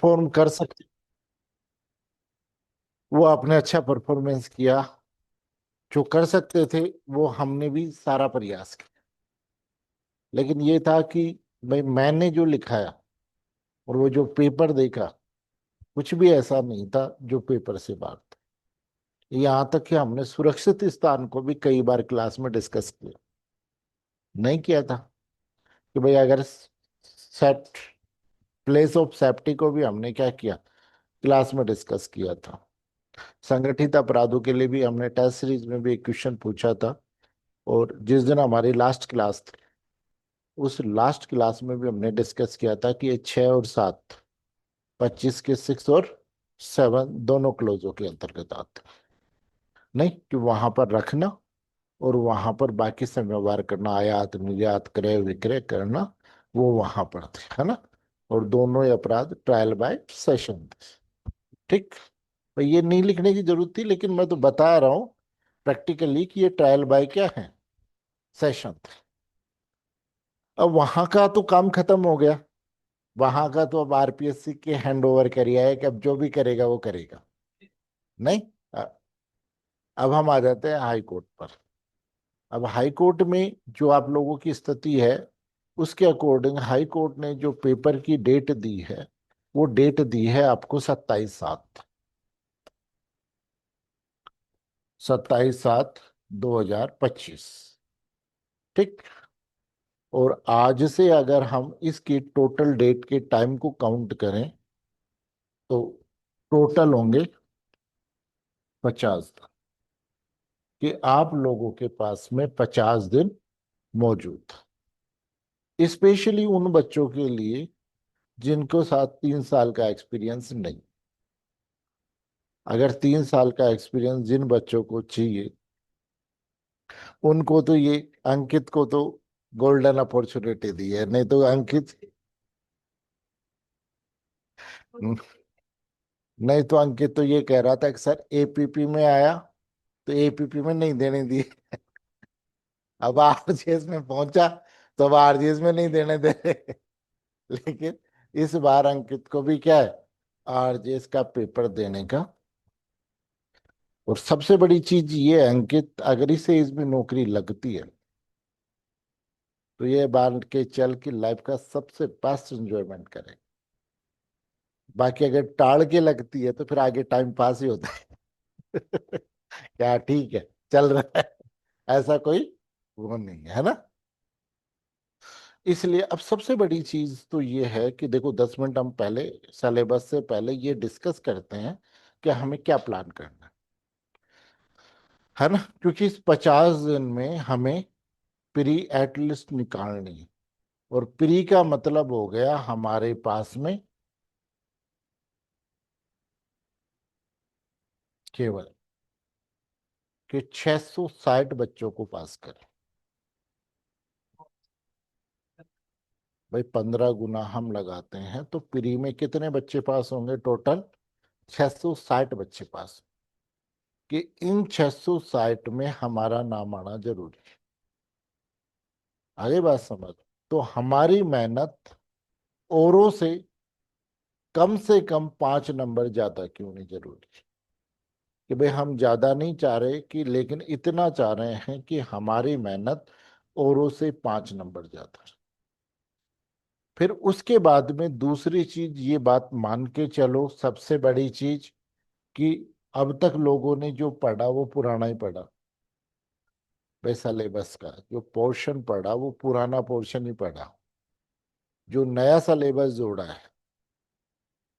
Perform कर सकते। वो आपने अच्छा परफॉर्मेंस किया। जो कर सकते थे वो हमने भी सारा प्रयास किया। लेकिन ये था कि भाई मैंने जो लिखाया और वो जो पेपर देखा, कुछ भी ऐसा नहीं था जो पेपर से बाहर था। यहाँ तक कि हमने सुरक्षित स्थान को भी कई बार क्लास में डिस्कस किया। नहीं किया था कि भाई अगर सेट प्लेस ऑफ सेफ्टी को भी हमने क्या किया, क्लास में डिस्कस किया था। संगठित अपराधों के लिए भी हमने टेस्ट सीरीज में भी एक क्वेश्चन पूछा था। और जिस दिन हमारी लास्ट क्लास थी, उस लास्ट क्लास में भी हमने डिस्कस किया था कि ये 6 और 7, 25 के 6 और 7 दोनों क्लोजों के अंतर्गत आते हैं। नहीं कि वहां पर रखना और वहां पर बाकी समय व्यवहार करना, आयात निर्यात क्रय विक्रय करना, वो वहां पर थे, है ना। और दोनों ही अपराध ट्रायल बाय सेशन थे। ठीक। तो ये नहीं लिखने की जरूरत थी, लेकिन मैं तो बता रहा हूँ प्रैक्टिकली कि ये ट्रायल बाय क्या है, सेशन थे। अब वहां का तो काम खत्म हो गया। वहां का तो अब आरपीएससी के हैंड ओवर करिए है कि अब जो भी करेगा वो करेगा। नहीं। अ- अब हम आ जाते हैं हाई कोर्ट पर। अब हाई कोर्ट में जो आप लोगों की स्थिति है, उसके अकॉर्डिंग हाई कोर्ट ने जो पेपर की डेट दी है, वो डेट दी है आपको 27/7। 27/7/2025। ठीक। और आज से अगर हम इसकी टोटल डेट के टाइम को काउंट करें तो टोटल होंगे 50 दिन। कि आप लोगों के पास में 50 दिन मौजूद है, स्पेशली उन बच्चों के लिए जिनको साथ 3 साल का एक्सपीरियंस नहीं। अगर 3 साल का एक्सपीरियंस जिन बच्चों को चाहिए, उनको तो ये अंकित को तो गोल्डन अपॉर्चुनिटी दी है। नहीं तो अंकित, नहीं तो अंकित तो ये कह रहा था कि सर एपीपी में आया तो एपीपी में नहीं देने दी। अब आरजीएस में पहुंचा तो अब आरजीएस में नहीं देने दे रहे। लेकिन इस बार अंकित को भी क्या है, आरजीएस का पेपर देने का। और सबसे बड़ी चीज ये है, अंकित अगर इसे इसमें नौकरी लगती है तो ये मान के चल की लाइफ का सबसे बेस्ट एंजॉयमेंट करे। बाकी अगर टाड़ के लगती है तो फिर आगे टाइम पास ही होता है। क्या ठीक है, चल रहा है, ऐसा कोई वो नहीं है ना। इसलिए अब सबसे बड़ी चीज तो ये है कि देखो 10 मिनट हम पहले सिलेबस से पहले ये डिस्कस करते हैं कि हमें क्या प्लान करना है ना। क्योंकि इस 50 दिन में हमें प्री एटलिस्ट निकालनी है। और प्री का मतलब हो गया हमारे पास में केवल कि 660 बच्चों को पास करें। भाई 15 गुना हम लगाते हैं तो प्री में कितने बच्चे पास होंगे टोटल, 660 बच्चे पास। कि इन 660 में हमारा नाम आना जरूरी है। आगे बात समझ। तो हमारी मेहनत औरों से कम 5 नंबर ज्यादा क्यों नहीं जरूरी। कि भाई हम ज्यादा नहीं चाह रहे कि, लेकिन इतना चाह रहे हैं कि हमारी मेहनत औरों से 5 नंबर ज्यादा है। फिर उसके बाद में दूसरी चीज ये बात मान के चलो, सबसे बड़ी चीज कि अब तक लोगों ने जो पढ़ा वो पुराना ही पढ़ा। भाई सिलेबस का जो पोर्शन पढ़ा वो पुराना पोर्शन ही पढ़ा। जो नया सिलेबस जोड़ा है,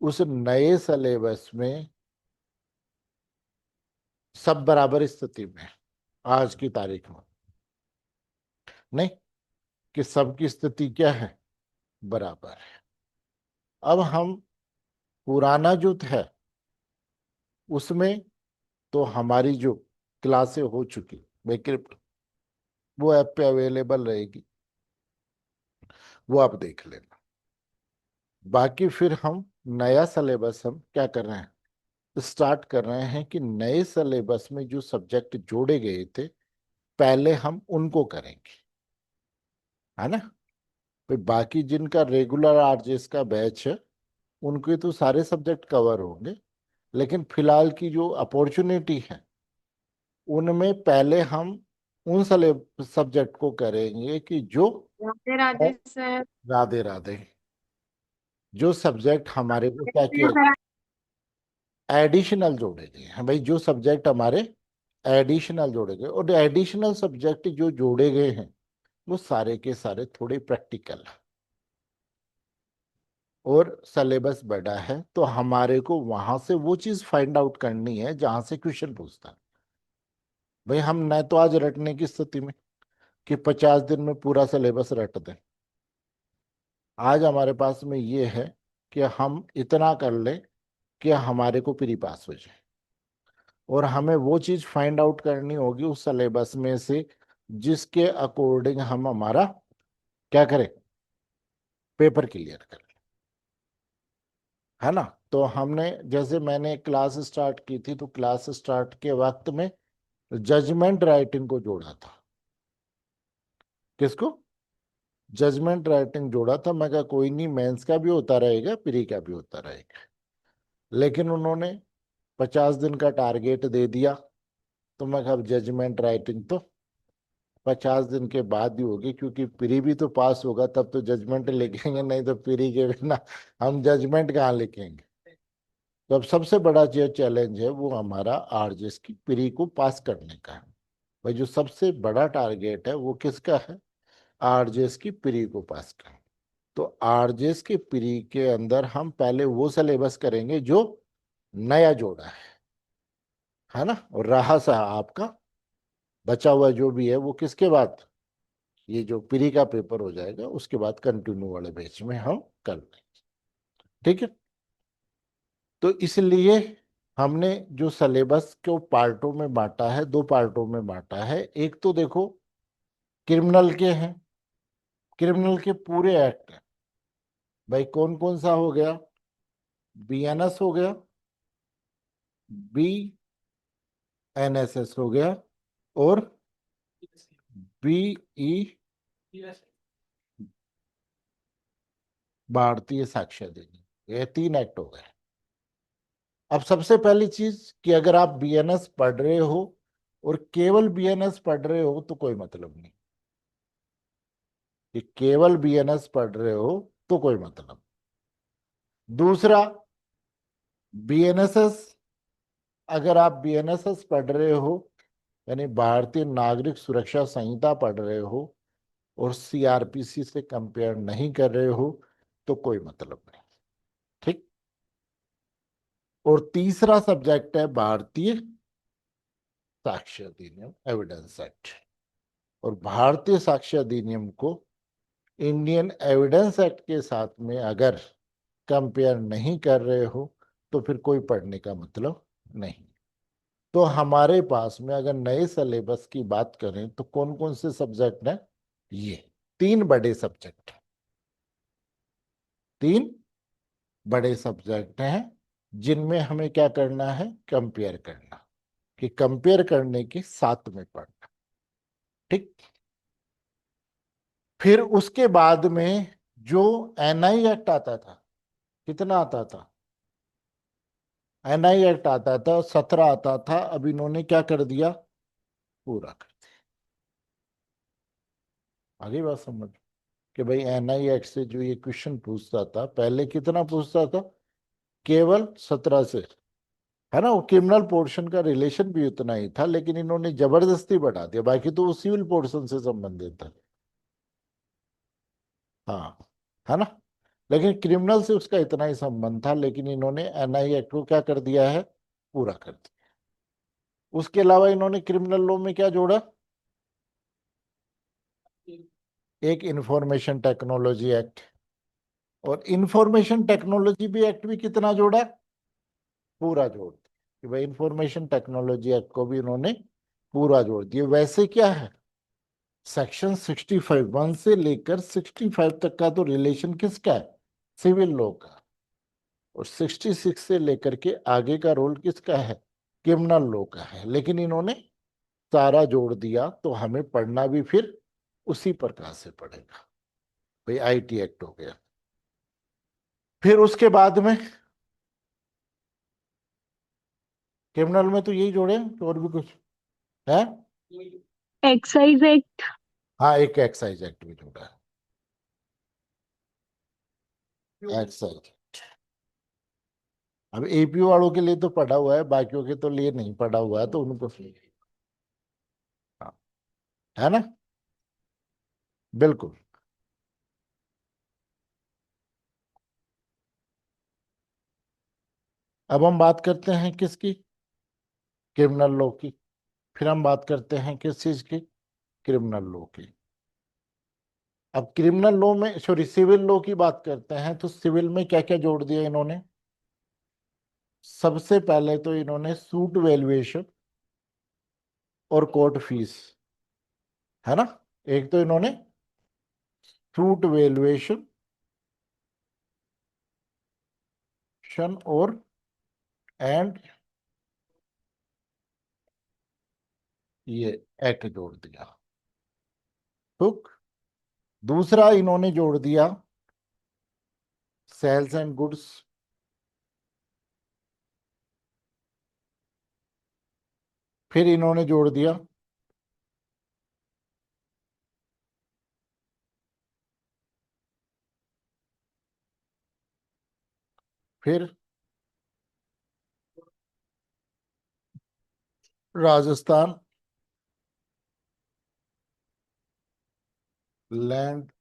उस नए सिलेबस में सब बराबर स्थिति में है आज की तारीख में। नहीं कि सबकी स्थिति क्या है, बराबर है। अब हम पुराना जो है उसमें तो हमारी जो क्लासें हो चुकी, लेकिन वो ऐप पे अवेलेबल रहेगी, वो आप देख लेना। बाकी फिर हम नया सिलेबस हम क्या कर रहे हैं, स्टार्ट कर रहे हैं कि नए सिलेबस में जो सब्जेक्ट जोड़े गए थे पहले हम उनको करेंगे, है ना। फिर बाकी जिनका रेगुलर आरजेएस का बैच है उनके तो सारे सब्जेक्ट कवर होंगे, लेकिन फिलहाल की जो अपॉर्चुनिटी है उनमें पहले हम उन सब्जेक्ट को करेंगे कि जो, राधे राधे सर। राधे राधे, जो सब्जेक्ट हमारे को क्या कैसे हैं किया, सर? एडिशनल जोड़े गए हैं भाई, जो सब्जेक्ट हमारे एडिशनल जोड़े गए, और एडिशनल सब्जेक्ट जो जोड़े गए हैं वो सारे के सारे थोड़े प्रैक्टिकल है, और सिलेबस बड़ा है, तो हमारे को वहां से वो चीज फाइंड आउट करनी है जहां से क्वेश्चन पूछता है। भाई हम न तो आज रटने की स्थिति में कि 50 दिन में पूरा सिलेबस रट दें। आज हमारे पास में ये है कि हम इतना कर लें कि हमारे को प्री पास हो जाए, और हमें वो चीज फाइंड आउट करनी होगी उस सिलेबस में से जिसके अकॉर्डिंग हम हमारा क्या करें, पेपर क्लियर करें, है ना। तो हमने, जैसे मैंने क्लास स्टार्ट की थी तो क्लास स्टार्ट के वक्त में जजमेंट राइटिंग को जोड़ा था। किसको? जजमेंट राइटिंग जोड़ा था। मैं कहा कोई नहीं, मेंस का भी होता रहेगा, प्री का भी होता रहेगा। लेकिन उन्होंने 50 दिन का टारगेट दे दिया, तो मैं कहा जजमेंट राइटिंग तो 50 दिन के बाद ही होगी, क्योंकि प्री भी तो पास होगा तब तो जजमेंट लिखेंगे, नहीं तो प्री के बिना हम जजमेंट कहाँ लिखेंगे। तो अब सबसे बड़ा जो चैलेंज है वो हमारा आरजेएस की प्री को पास करने का है। भाई जो सबसे बड़ा टारगेट है वो किसका है? आरजेएस की प्री को पास करना। तो आरजेएस की प्री के अंदर हम पहले वो सिलेबस करेंगे जो नया जोड़ा है ना, और रहा सा आपका बचा हुआ जो भी है वो किसके बाद, ये जो प्री का पेपर हो जाएगा उसके बाद कंटिन्यू वाले बैच में हम कर लेंगे। ठीक है। तो इसलिए हमने जो सिलेबस को पार्टों में बांटा है, दो पार्टों में बांटा है। एक तो देखो क्रिमिनल के हैं, क्रिमिनल के पूरे एक्ट हैं। भाई कौन कौन सा हो गया? बीएनएस हो गया, बीएनएसएस हो गया, और बीई, भारतीय साक्ष्य अधिनियम, ये तीन एक्ट हो गए। अब सबसे पहली चीज कि अगर आप बीएनएस पढ़ रहे हो और केवल बीएनएस पढ़ रहे हो तो कोई मतलब नहीं, कि केवल बीएनएस पढ़ रहे हो तो कोई मतलब। दूसरा, बीएनएसएस, अगर आप बीएनएसएस पढ़ रहे हो यानी भारतीय नागरिक सुरक्षा संहिता पढ़ रहे हो और सीआरपीसी से कंपेयर नहीं कर रहे हो तो कोई मतलब नहीं। ठीक। और तीसरा सब्जेक्ट है भारतीय साक्ष्य अधिनियम, एविडेंस एक्ट। और भारतीय साक्ष्य अधिनियम को इंडियन एविडेंस एक्ट के साथ में अगर कंपेयर नहीं कर रहे हो तो फिर कोई पढ़ने का मतलब नहीं। तो हमारे पास में अगर नए सिलेबस की बात करें तो कौन कौन से सब्जेक्ट हैं? ये तीन बड़े सब्जेक्ट हैं, तीन बड़े सब्जेक्ट हैं जिनमें हमें क्या करना है, कंपेयर करना, कि कंपेयर करने के साथ में पढ़ना। ठीक। फिर उसके बाद में जो एनआई एक्ट आता था, कितना आता था? एनआई एक्ट आता था 17 आता था, अब इन्होंने क्या कर दिया, पूरा कर दिया। आगे बात समझ कि भाई एनआई एक्ट से जो ये क्वेश्चन पूछता था पहले कितना पूछता था, केवल 17 से, है ना। वो क्रिमिनल पोर्शन का रिलेशन भी उतना ही था, लेकिन इन्होंने जबरदस्ती बढ़ा दिया, बाकी तो वो सिविल पोर्शन से संबंधित था। हाँ, है ना। लेकिन क्रिमिनल से उसका इतना ही संबंध था, लेकिन इन्होंने एनआई एक्ट को क्या कर दिया है, पूरा कर दिया। उसके अलावा इन्होंने क्रिमिनल लॉ में क्या जोड़ा, एक इंफॉर्मेशन टेक्नोलॉजी एक्ट, और इंफॉर्मेशन टेक्नोलॉजी भी एक्ट भी कितना जोड़ा, पूरा जोड़ दिया, कि भाई इंफॉर्मेशन टेक्नोलॉजी एक्ट को भी इन्होंने पूरा जोड़ दिया। वैसे क्या है, सेक्शन 65 1 से लेकर 65 तक का तो रिलेशन किसका है, सिविल लॉ का, और 66 से लेकर के आगे का रोल किसका है, क्रिमिनल लॉ का है। लेकिन इन्होंने सारा जोड़ दिया, तो हमें पढ़ना भी फिर उसी प्रकार से पड़ेगा। भाई आईटी एक्ट हो गया, फिर उसके बाद में क्रिमिनल में तो यही जोड़े हैं, और भी कुछ है? Excise act. हाँ, एक एक्साइज एक्ट भी जोड़ा है, एक्साइज। अब एपीओ वालों के लिए तो पढ़ा हुआ है, बाकियों के तो लिए नहीं पढ़ा हुआ है, तो उनको हाँ, है ना? बिल्कुल। अब हम बात करते हैं किसकी? क्रिमिनल लॉ की। फिर हम बात करते हैं किस चीज की? क्रिमिनल लॉ की। अब क्रिमिनल लॉ में, सॉरी, सिविल लॉ की बात करते हैं, तो सिविल में क्या क्या जोड़ दिया इन्होंने? सबसे पहले तो इन्होंने सूट वैल्यूएशन और कोर्ट फीस, है ना? एक तो इन्होंने सूट वैल्यूएशन और एंड ये एक्ट जोड़ दिया। ठीक। दूसरा इन्होंने जोड़ दिया सेल्स एंड गुड्स। फिर इन्होंने जोड़ दिया फिर राजस्थान लैंड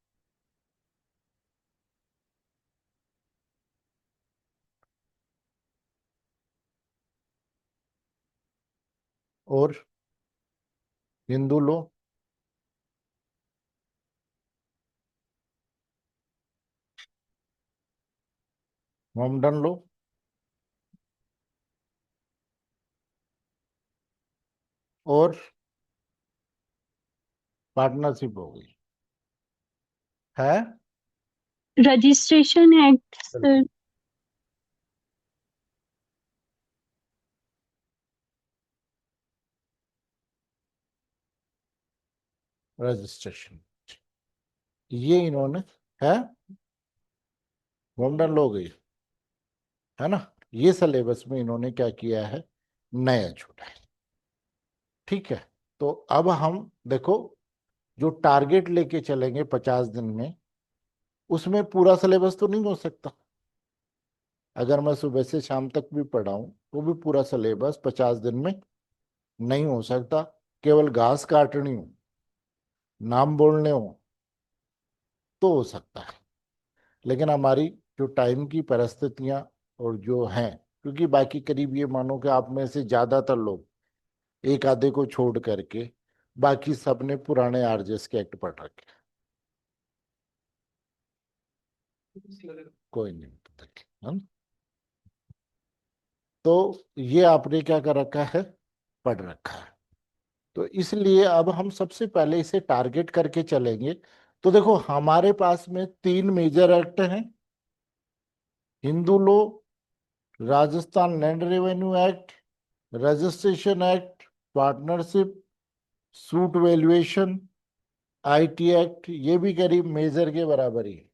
और हिंदू लॉ, मोमडन लॉ और पार्टनरशिप हो गई है। Registration act sir. रजिस्ट्रेशन, ये इन्होंने है, मोमडन लॉ हो गई, है ना? ये सिलेबस में इन्होंने क्या किया है? नया जोड़ा है। ठीक है। तो अब हम देखो, जो टारगेट लेके चलेंगे 50 दिन में, उसमें पूरा सिलेबस तो नहीं हो सकता। अगर मैं सुबह से शाम तक भी पढ़ाऊं तो भी पूरा सिलेबस 50 दिन में नहीं हो सकता। केवल घास काटनी हो, नाम बोलने हो, तो हो सकता है। लेकिन हमारी जो टाइम की परिस्थितियां और जो हैं, क्योंकि बाकी करीब ये मानो कि आप में से ज्यादातर लोग, एक आधे को छोड़ करके बाकी सबने पुराने आरजेएस के एक्ट पढ़ रखे हैं। कोई नहीं पता है ना? तो ये आपने क्या कर रखा है? पढ़ रखा है। तो इसलिए अब हम सबसे पहले इसे टारगेट करके चलेंगे। तो देखो, हमारे पास में 3 मेजर एक्ट हैं: Hindu law, Rajasthan land revenue act, registration act, partnership, suit valuation, IT act. ये भी करीब मेजर के बराबर ही है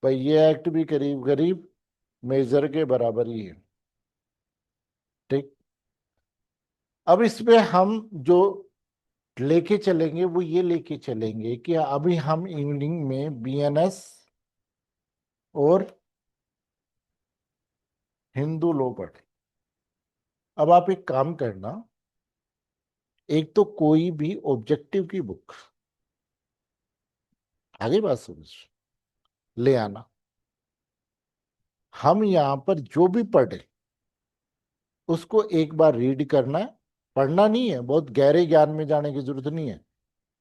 भाई, ये एक्ट भी करीब करीब मेजर के बराबर ही है। ठीक। अब इसमें हम जो लेके चलेंगे वो ये लेके चलेंगे कि अभी हम इवनिंग में बीएनएस और हिंदू लॉ पढ़े। अब आप एक काम करना, एक तो कोई भी ऑब्जेक्टिव की बुक, आगे बात समझ, ले आना। हम यहाँ पर जो भी पढ़े उसको एक बार रीड करना है। पढ़ना नहीं है, बहुत गहरे ज्ञान में जाने की जरूरत नहीं है।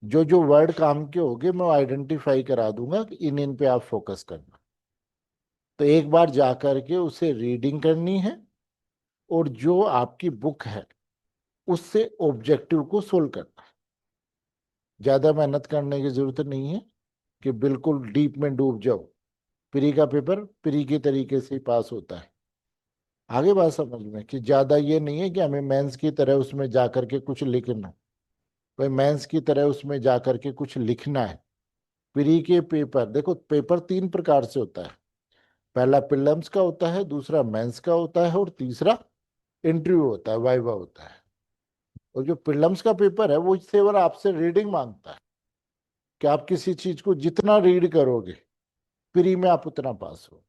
जो जो वर्ड काम के होंगे मैं आइडेंटिफाई करा दूंगा कि इन इन पे आप फोकस करना। तो एक बार जा करके उसे रीडिंग करनी है, और जो आपकी बुक है उससे ऑब्जेक्टिव को सोल्व करना है। ज्यादा मेहनत करने की जरूरत नहीं है कि बिल्कुल डीप में डूब जाओ। प्री का पेपर प्री के तरीके से ही पास होता है। आगे बात समझ में, कि ज्यादा ये नहीं है कि हमें मेंस की तरह उसमें जा करके कुछ लिखना है। भाई मेंस की तरह उसमें जा करके कुछ लिखना है, प्री के पेपर, देखो पेपर 3 प्रकार से होता है। पहला प्रीलिम्स का होता है, दूसरा मेंस का होता है, और तीसरा इंटरव्यू होता है, वाइवा होता है। और जो प्रीलिम्स का पेपर है वो केवल आपसे रीडिंग मांगता है कि आप किसी चीज को जितना रीड करोगे प्री में आप उतना पास हो,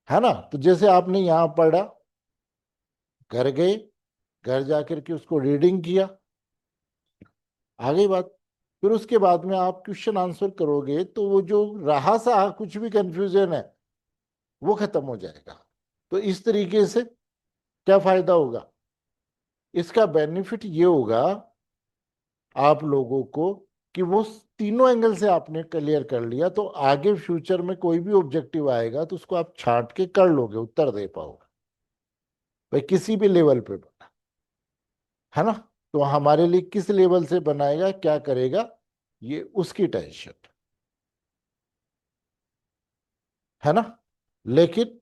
है ना। तो जैसे आपने यहाँ पढ़ा, घर गए, घर जाकर के उसको रीडिंग किया, आ गई बात। फिर उसके बाद में आप क्वेश्चन आंसर करोगे तो वो जो रहा सा कुछ भी कंफ्यूजन है वो खत्म हो जाएगा। तो इस तरीके से क्या फायदा होगा, इसका बेनिफिट ये होगा आप लोगों को कि वो तीनों एंगल से आपने क्लियर कर लिया, तो आगे फ्यूचर में कोई भी ऑब्जेक्टिव आएगा तो उसको आप छांट के कर लोगे, उत्तर दे पाओगे भाई किसी भी लेवल पे बना, है ना। तो हमारे लिए किस लेवल से बनाएगा, क्या करेगा, ये उसकी टेंशन, है ना। लेकिन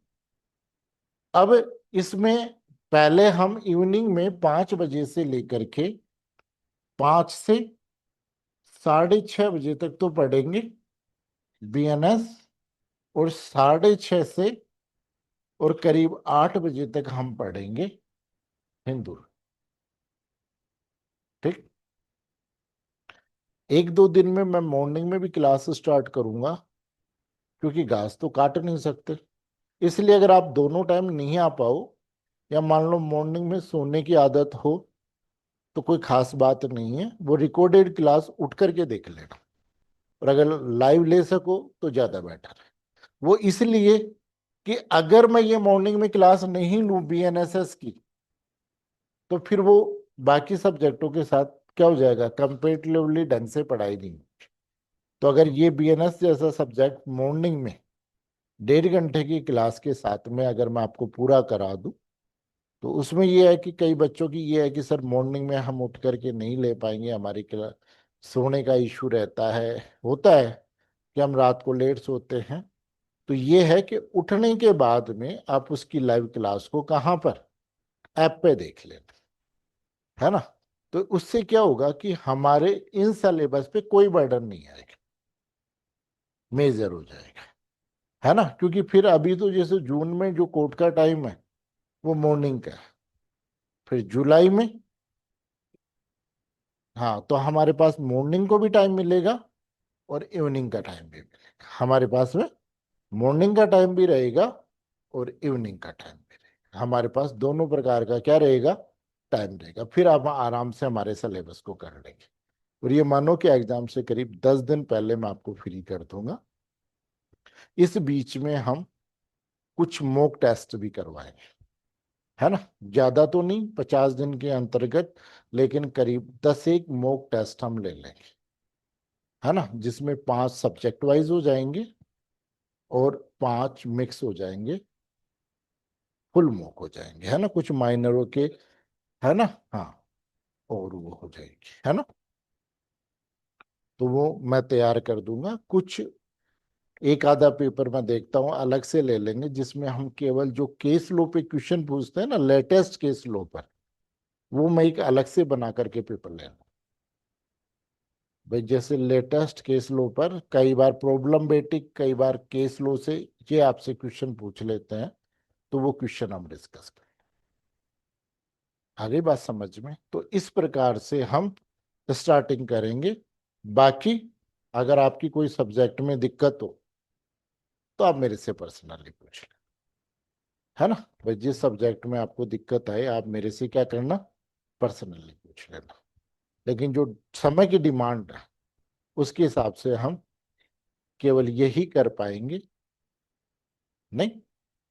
अब इसमें पहले हम इवनिंग में 5 बजे से लेकर के 5 से 6:30 बजे तक तो पढ़ेंगे बीएनएस, और 6:30 से और करीब 8 बजे तक हम पढ़ेंगे हिंदू। ठीक, 1-2 दिन में मैं मॉर्निंग में भी क्लास स्टार्ट करूंगा, क्योंकि घास तो काट नहीं सकते। इसलिए अगर आप दोनों टाइम नहीं आ पाओ, या मान लो मॉर्निंग में सोने की आदत हो, तो कोई खास बात नहीं है, वो रिकॉर्डेड क्लास उठ करके देख लेना। और अगर लाइव ले सको तो ज्यादा बेटर है। वो इसलिए कि अगर मैं ये मॉर्निंग में क्लास नहीं लूं बीएनएसएस की, तो फिर वो बाकी सब्जेक्टों के साथ क्या हो जाएगा, कंपेरेटिवली ढंग से पढ़ाई नहीं होगी। तो अगर ये बीएनएस जैसा सब्जेक्ट मॉर्निंग में 1.5 घंटे की क्लास के साथ में अगर मैं आपको पूरा करा दूं, तो उसमें ये है कि कई बच्चों की ये है कि सर मॉर्निंग में हम उठ करके नहीं ले पाएंगे, हमारी क्लास सोने का इशू रहता है, होता है कि हम रात को लेट सोते हैं। तो ये है कि उठने के बाद में आप उसकी लाइव क्लास को कहाँ पर, ऐप पे देख लेना, है ना। तो उससे क्या होगा कि हमारे इन सिलेबस पे कोई बर्डन नहीं आएगा, मेजर हो जाएगा, है ना। क्योंकि फिर अभी तो जैसे जून में जो कोर्ट का टाइम है वो मॉर्निंग का है, फिर जुलाई में, हाँ, तो हमारे पास मॉर्निंग को भी टाइम मिलेगा और इवनिंग का टाइम भी मिलेगा। हमारे पास में मॉर्निंग का टाइम भी रहेगा और इवनिंग का टाइम भी रहेगा, हमारे पास दोनों प्रकार का क्या रहेगा, टाइम रहेगा। फिर आप आराम से हमारे सिलेबस को कर लेंगे। और ये मानो कि एग्जाम से करीब 10 दिन पहले मैं आपको फ्री कर दूंगा। इस बीच में हम कुछ मॉक टेस्ट भी करवाएंगे, है ना। ज्यादा तो नहीं, 50 दिन के अंतर्गत, लेकिन करीब 10 एक मॉक टेस्ट हम ले लेंगे, है ना, जिसमें 5 सब्जेक्ट वाइज हो जाएंगे और 5 मिक्स हो जाएंगे, फुल मॉक हो जाएंगे, है ना, कुछ माइनरों के, है ना। हाँ, और वो हो जाएगी, है ना। तो वो मैं तैयार कर दूंगा। कुछ एक आधा पेपर मैं देखता हूँ अलग से ले लेंगे, जिसमें हम केवल जो केस लो पे क्वेश्चन पूछते हैं ना, लेटेस्ट केस लो पर, वो मैं एक अलग से बना करके पेपर ले लूँ। भाई जैसे लेटेस्ट केस लो पर कई बार प्रॉब्लमेटिक, कई बार केस लो से ये आपसे क्वेश्चन पूछ लेते हैं, तो वो क्वेश्चन हम डिस्कस करें। आगे बात समझ में, तो इस प्रकार से हम स्टार्टिंग करेंगे। बाकी अगर आपकी कोई सब्जेक्ट में दिक्कत हो तो आप मेरे से पर्सनली पूछ लें, है ना। भाई जिस सब्जेक्ट में आपको दिक्कत आए आप मेरे से क्या करना, पर्सनली पूछ लेना। लेकिन जो समय की डिमांड है उसके हिसाब से हम केवल यही कर पाएंगे। नहीं,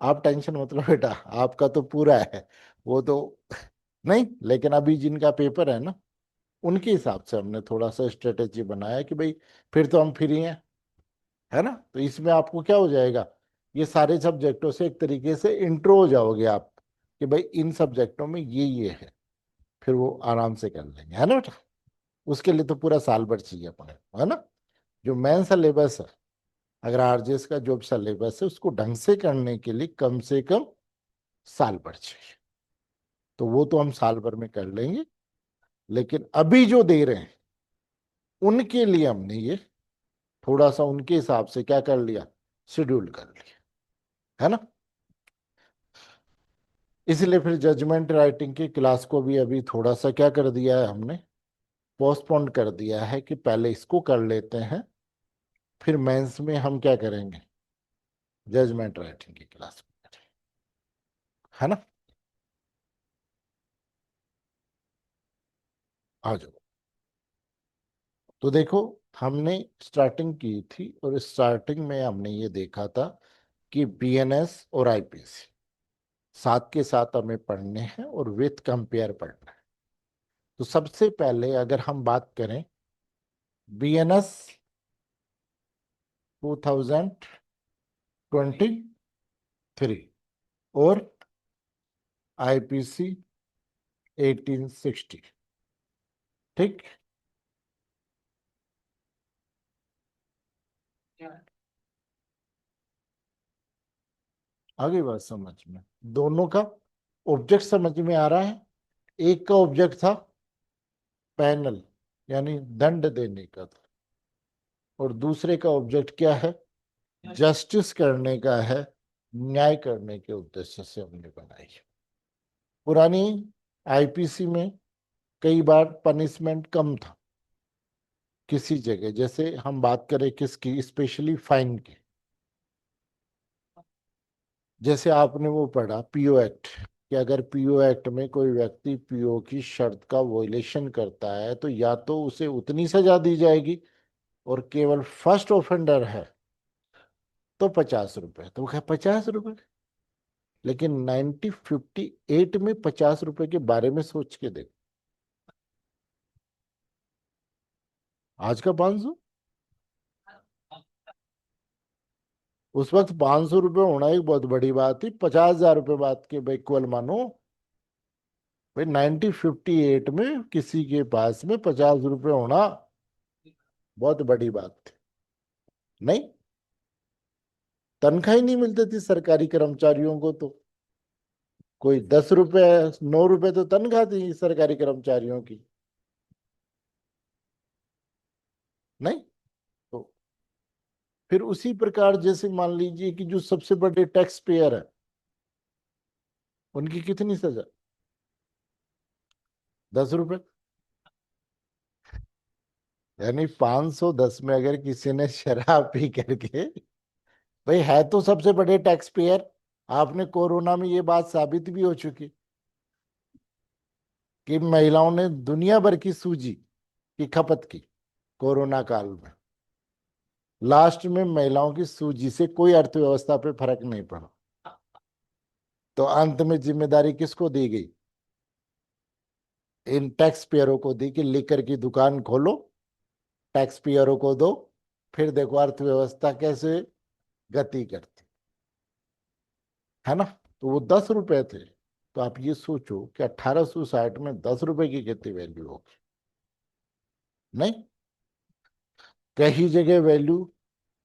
आप टेंशन मत लो बेटा, आपका तो पूरा है वो तो। नहीं, लेकिन अभी जिनका पेपर है ना, उनके हिसाब से हमने थोड़ा सा स्ट्रेटेजी बनाया कि भाई फिर तो हम फ्री हैं, है ना। तो इसमें आपको क्या हो जाएगा, ये सारे सब्जेक्टों से एक तरीके से इंट्रो हो जाओगे आप, कि भाई इन सब्जेक्टों में ये है, फिर वो आराम से कर लेंगे, है ना बेटा। उसके लिए तो पूरा साल भर चाहिए अपने को, है ना। जो मेन सिलेबस है, अगर आरजेएस का जो सिलेबस है उसको ढंग से करने के लिए कम से कम साल भर चाहिए, तो वो तो हम साल भर में कर लेंगे। लेकिन अभी जो दे रहे हैं उनके लिए हमने ये थोड़ा सा उनके हिसाब से क्या कर लिया, शेड्यूल कर लिया, है ना। इसलिए फिर जजमेंट राइटिंग की क्लास को भी अभी थोड़ा सा क्या कर दिया है हमने, पोस्टपोन कर दिया है कि पहले इसको कर लेते हैं, फिर मेंस में हम क्या करेंगे, जजमेंट राइटिंग की क्लास, है ना। आ जाओ। तो देखो, हमने स्टार्टिंग की थी और स्टार्टिंग में हमने ये देखा था कि बीएनएस और आईपीसी साथ के साथ हमें पढ़ने हैं और विथ कंपेयर पढ़ना है। तो सबसे पहले अगर हम बात करें बीएनएस 2023 और आईपीसी 1860, ठीक। आगे बात समझ में, दोनों का ऑब्जेक्ट समझ में आ रहा है। एक का ऑब्जेक्ट था पैनल, यानी दंड देने का था, और दूसरे का ऑब्जेक्ट क्या है, जस्टिस करने का है, न्याय करने के उद्देश्य से हमने बनाई है। पुरानी आईपीसी में कई बार पनिशमेंट कम था किसी जगह, जैसे हम बात करें किसकी, स्पेशली फाइन की। जैसे आपने वो पढ़ा पीओ एक्ट, कि अगर पीओ एक्ट में कोई व्यक्ति पीओ की शर्त का वॉयलेशन करता है तो या तो उसे उतनी सजा दी जाएगी, और केवल फर्स्ट ऑफेंडर है तो 50 रुपए, तो क्या 50 रुपए। लेकिन 1958 में 50 रुपए के बारे में सोच के देखो, आज का 500। उस वक्त 500 रुपये होना एक बहुत बड़ी बात थी, 50,000 रुपये बात के इक्वल मानो। भाई 1958 में किसी के पास में 50 रुपये होना बहुत बड़ी बात थी। नहीं, तनख्वाह ही नहीं मिलती थी सरकारी कर्मचारियों को, तो कोई 10 रुपए 9 रुपए तो तनख्वाह थी सरकारी कर्मचारियों की। नहीं, तो फिर उसी प्रकार जैसे मान लीजिए कि जो सबसे बड़े टैक्स पेयर है, उनकी कितनी सजा, 10 रुपए। यानी 510 में अगर किसी ने शराब पी करके, भाई है तो सबसे बड़े टैक्स पेयर। आपने कोरोना में ये बात साबित भी हो चुकी कि महिलाओं ने दुनिया भर की सूजी की खपत की कोरोना काल में। लास्ट में महिलाओं की सूजी से कोई अर्थव्यवस्था पे फर्क नहीं पड़ा, तो अंत में जिम्मेदारी किसको दी गई, इन टैक्स पेयरों को दी कि लेकर की दुकान खोलो, टैक्स पेयरों को दो, फिर देखो अर्थव्यवस्था कैसे गति करती, है ना। तो वो 10 रुपए थे। तो आप ये सोचो कि 1860 में 10 रुपए की कितनी वैल्यू होगी। नहीं, कहीं जगह वैल्यू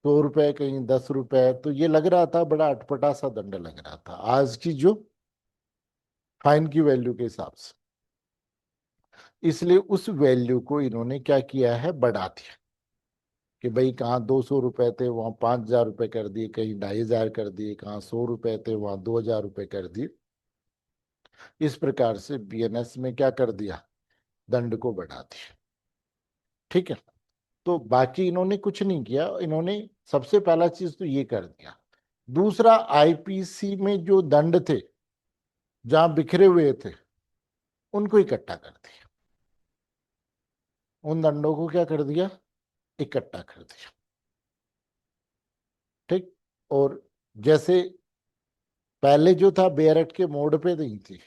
100 रुपए, कहीं 10 रुपए, तो ये लग रहा था बड़ा अटपटा सा दंड लग रहा था आज की जो फाइन की वैल्यू के हिसाब से। इसलिए उस वैल्यू को इन्होंने क्या किया है, बढ़ा दिया, कि भाई कहाँ 200 रुपए थे वहां 5,000 रुपए कर दिए, कहीं 2,500 कर दिए, कहाँ 100 रुपए थे वहां 2,000 रुपए कर दिए। इस प्रकार से बीएनएस में क्या कर दिया, दंड को बढ़ा दिया, ठीक है। तो बाकी इन्होंने कुछ नहीं किया, इन्होंने सबसे पहला चीज तो ये कर दिया। दूसरा, आईपीसी में जो दंड थे जहां बिखरे हुए थे उनको इकट्ठा कर दिया, उन दंडों को क्या कर दिया, इकट्ठा कर दिया, ठीक। और जैसे पहले जो था बेयर एक्ट के मोड पे नहीं थी।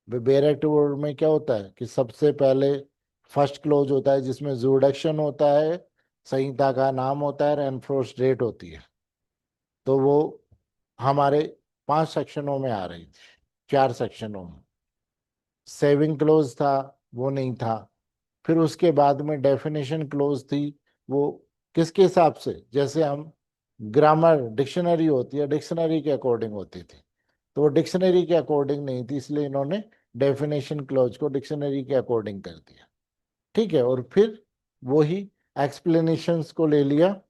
बेयर एक्ट मोड में क्या होता है कि सबसे पहले फर्स्ट क्लोज होता है जिसमें जुडिक्शन होता है, संहिता का नाम होता है, एनफोर्स डेट होती है। तो वो हमारे 5 सेक्शनों में आ रही थी, 4 सेक्शनों में। सेविंग क्लोज था, वो नहीं था। फिर उसके बाद में डेफिनेशन क्लोज थी, वो किसके हिसाब से, जैसे हम ग्रामर डिक्शनरी होती है डिक्शनरी के अकॉर्डिंग होती थी, तो वो डिक्शनरी के अकॉर्डिंग नहीं थी, इसलिए इन्होंने डेफिनेशन क्लोज को डिक्शनरी के अकॉर्डिंग कर दिया, ठीक है। और फिर वही एक्सप्लेनेशंस को ले लिया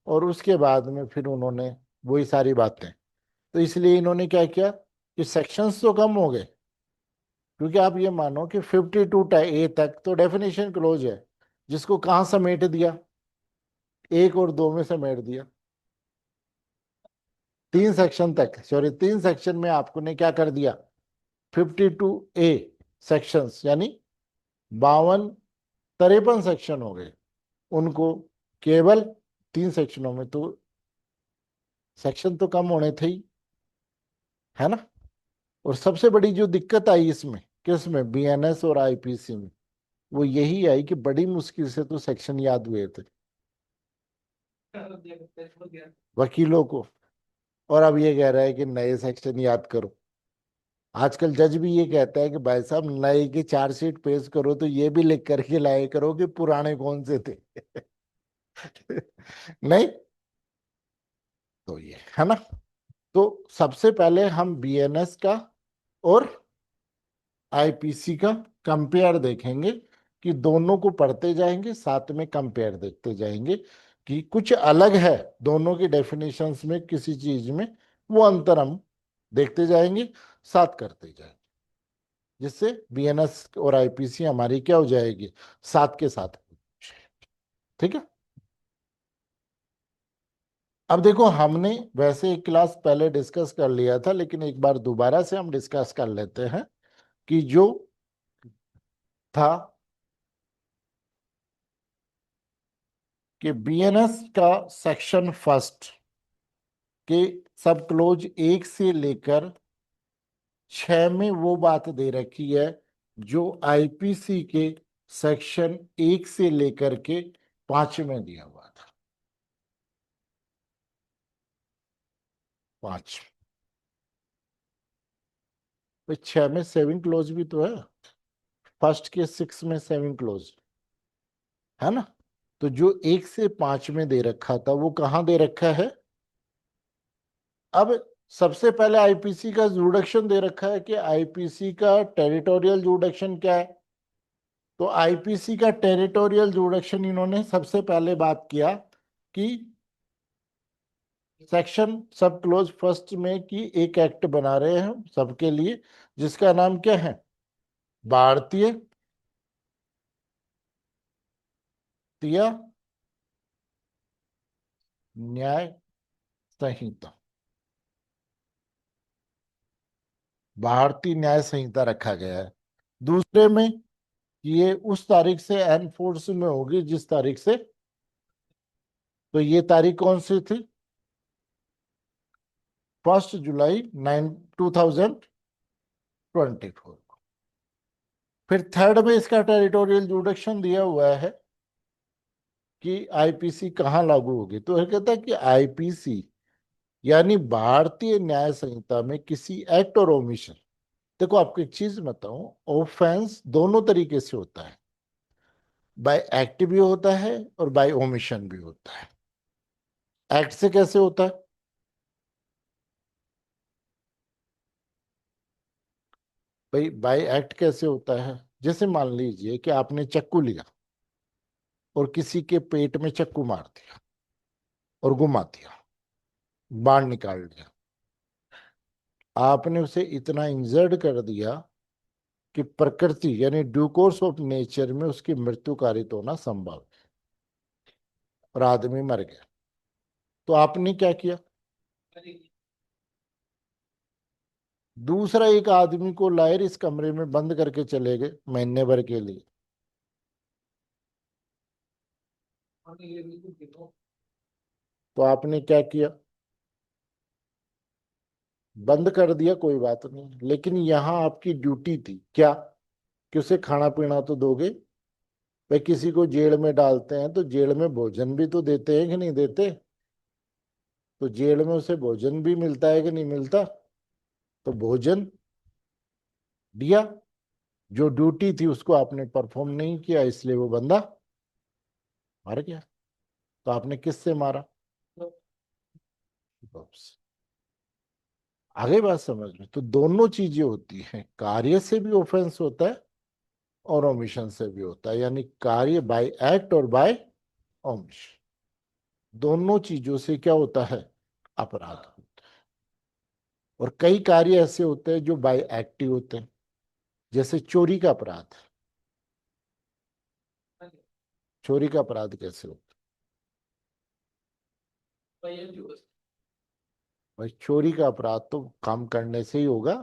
और उसके बाद में फिर उन्होंने वही सारी बातें, तो इसलिए इन्होंने क्या किया कि सेक्शंस तो कम हो गए, क्योंकि आप ये मानो कि 52 ए तक तो डेफिनेशन क्लोज है, जिसको कहाँ समेट दिया, एक और दो में समेट दिया। तीन सेक्शन तक, सॉरी, तीन सेक्शन में आपको ने क्या कर दिया, 52 सेक्शंस, यानी 53 सेक्शन हो गए, उनको केवल तीन सेक्शनों में, तो सेक्शन तो कम होने थे ही, है ना। और सबसे बड़ी जो दिक्कत आई इसमें, किसमें, बीएनएस और आईपीसी में, वो यही आई कि बड़ी मुश्किल से तो सेक्शन याद हुए थे वकीलों को, और अब ये कह रहा है कि नए सेक्शन याद करो। आजकल जज भी ये कहता है कि भाई साहब नए की चार्जशीट पेश करो तो ये भी लिख करके लाए करो कि पुराने कौन से थे। नहीं, तो ये है ना। तो सबसे पहले हम बीएनएस का और आईपीसी का कंपेयर देखेंगे, कि दोनों को पढ़ते जाएंगे, साथ में कंपेयर देखते जाएंगे कि कुछ अलग है दोनों की डेफिनेशंस में, किसी चीज में वो अंतर हम देखते जाएंगे, साथ करते जाएंगे, जिससे बीएनएस और आईपीसी हमारी क्या हो जाएगी, साथ के साथ। ठीक है। अब देखो, हमने वैसे एक क्लास पहले डिस्कस कर लिया था, लेकिन एक बार दोबारा से हम डिस्कस कर लेते हैं कि जो था कि बीएनएस का सेक्शन फर्स्ट के सब क्लोज 1 से लेकर 6 में वो बात दे रखी है जो आईपीसी के सेक्शन 1 से लेकर के 5 में दिया हुआ था। 5, तो 6 में सेविंग क्लोज भी तो है, फर्स्ट के 6 में सेविंग क्लोज, है ना। तो जो 1 से 5 में दे रखा था वो कहाँ दे रखा है। अब सबसे पहले आईपीसी का जुडिक्शन दे रखा है कि आईपीसी का टेरिटोरियल जुडिक्शन क्या है। तो आईपीसी का टेरिटोरियल जुडिक्शन इन्होंने सबसे पहले बात किया कि सेक्शन सब क्लोज फर्स्ट में की एक एक्ट बना रहे हैं हम सबके लिए, जिसका नाम क्या है, भारतीय न्याय संहिता। भारतीय न्याय संहिता रखा गया है। दूसरे में ये उस तारीख से एनफोर्स में होगी जिस तारीख से, तो ये तारीख कौन सी थी, 1 जुलाई 2024। फिर थर्ड में इसका टेरिटोरियल जुडिक्शन दिया हुआ है कि आईपीसी कहाँ लागू होगी। तो ये कहता है कि आईपीसी यानी भारतीय न्याय संहिता में किसी एक्ट और ओमिशन, देखो आपको एक चीज बताऊं, ऑफेंस दोनों तरीके से होता है, बाय एक्ट भी होता है और बाय ओमिशन भी होता है। एक्ट से कैसे होता है, भाई बाय एक्ट कैसे होता है, जैसे मान लीजिए कि आपने चक्कू लिया और किसी के पेट में चक्कू मार दिया और घुमा दिया, बाण निकाल दिया, आपने उसे इतना इंजर्ड कर दिया कि प्रकृति यानी ड्यू कोर्स ऑफ नेचर में उसकी मृत्यु कारित होना संभव है और आदमी मर गया। तो आपने क्या किया, दूसरा एक आदमी को लाए इस कमरे में बंद करके चले गए महीने भर के लिए, तो आपने क्या किया, बंद कर दिया, कोई बात नहीं, लेकिन यहाँ आपकी ड्यूटी थी क्या, कि उसे खाना पीना तो दोगे। भाई किसी को जेल में डालते हैं तो जेल में भोजन भी तो देते हैं कि नहीं देते, तो जेल में उसे भोजन भी मिलता है कि नहीं मिलता, तो भोजन दिया, जो ड्यूटी थी उसको आपने परफॉर्म नहीं किया, इसलिए वो बंदा मर गया। तो आपने किससे मारा, बस। आगे बात समझ में, तो दोनों चीजें होती हैं, कार्य से भी ऑफेंस होता है और ओमिशन से भी होता है, यानी कार्य बाय एक्ट और बाय ओमिशन, दोनों चीजों से क्या होता है? अपराध होता है। और कई कार्य ऐसे होते हैं जो बाय एक्टिव होते हैं, जैसे चोरी का अपराध। चोरी का अपराध कैसे होता है? भाई चोरी का अपराध तो काम करने से ही होगा,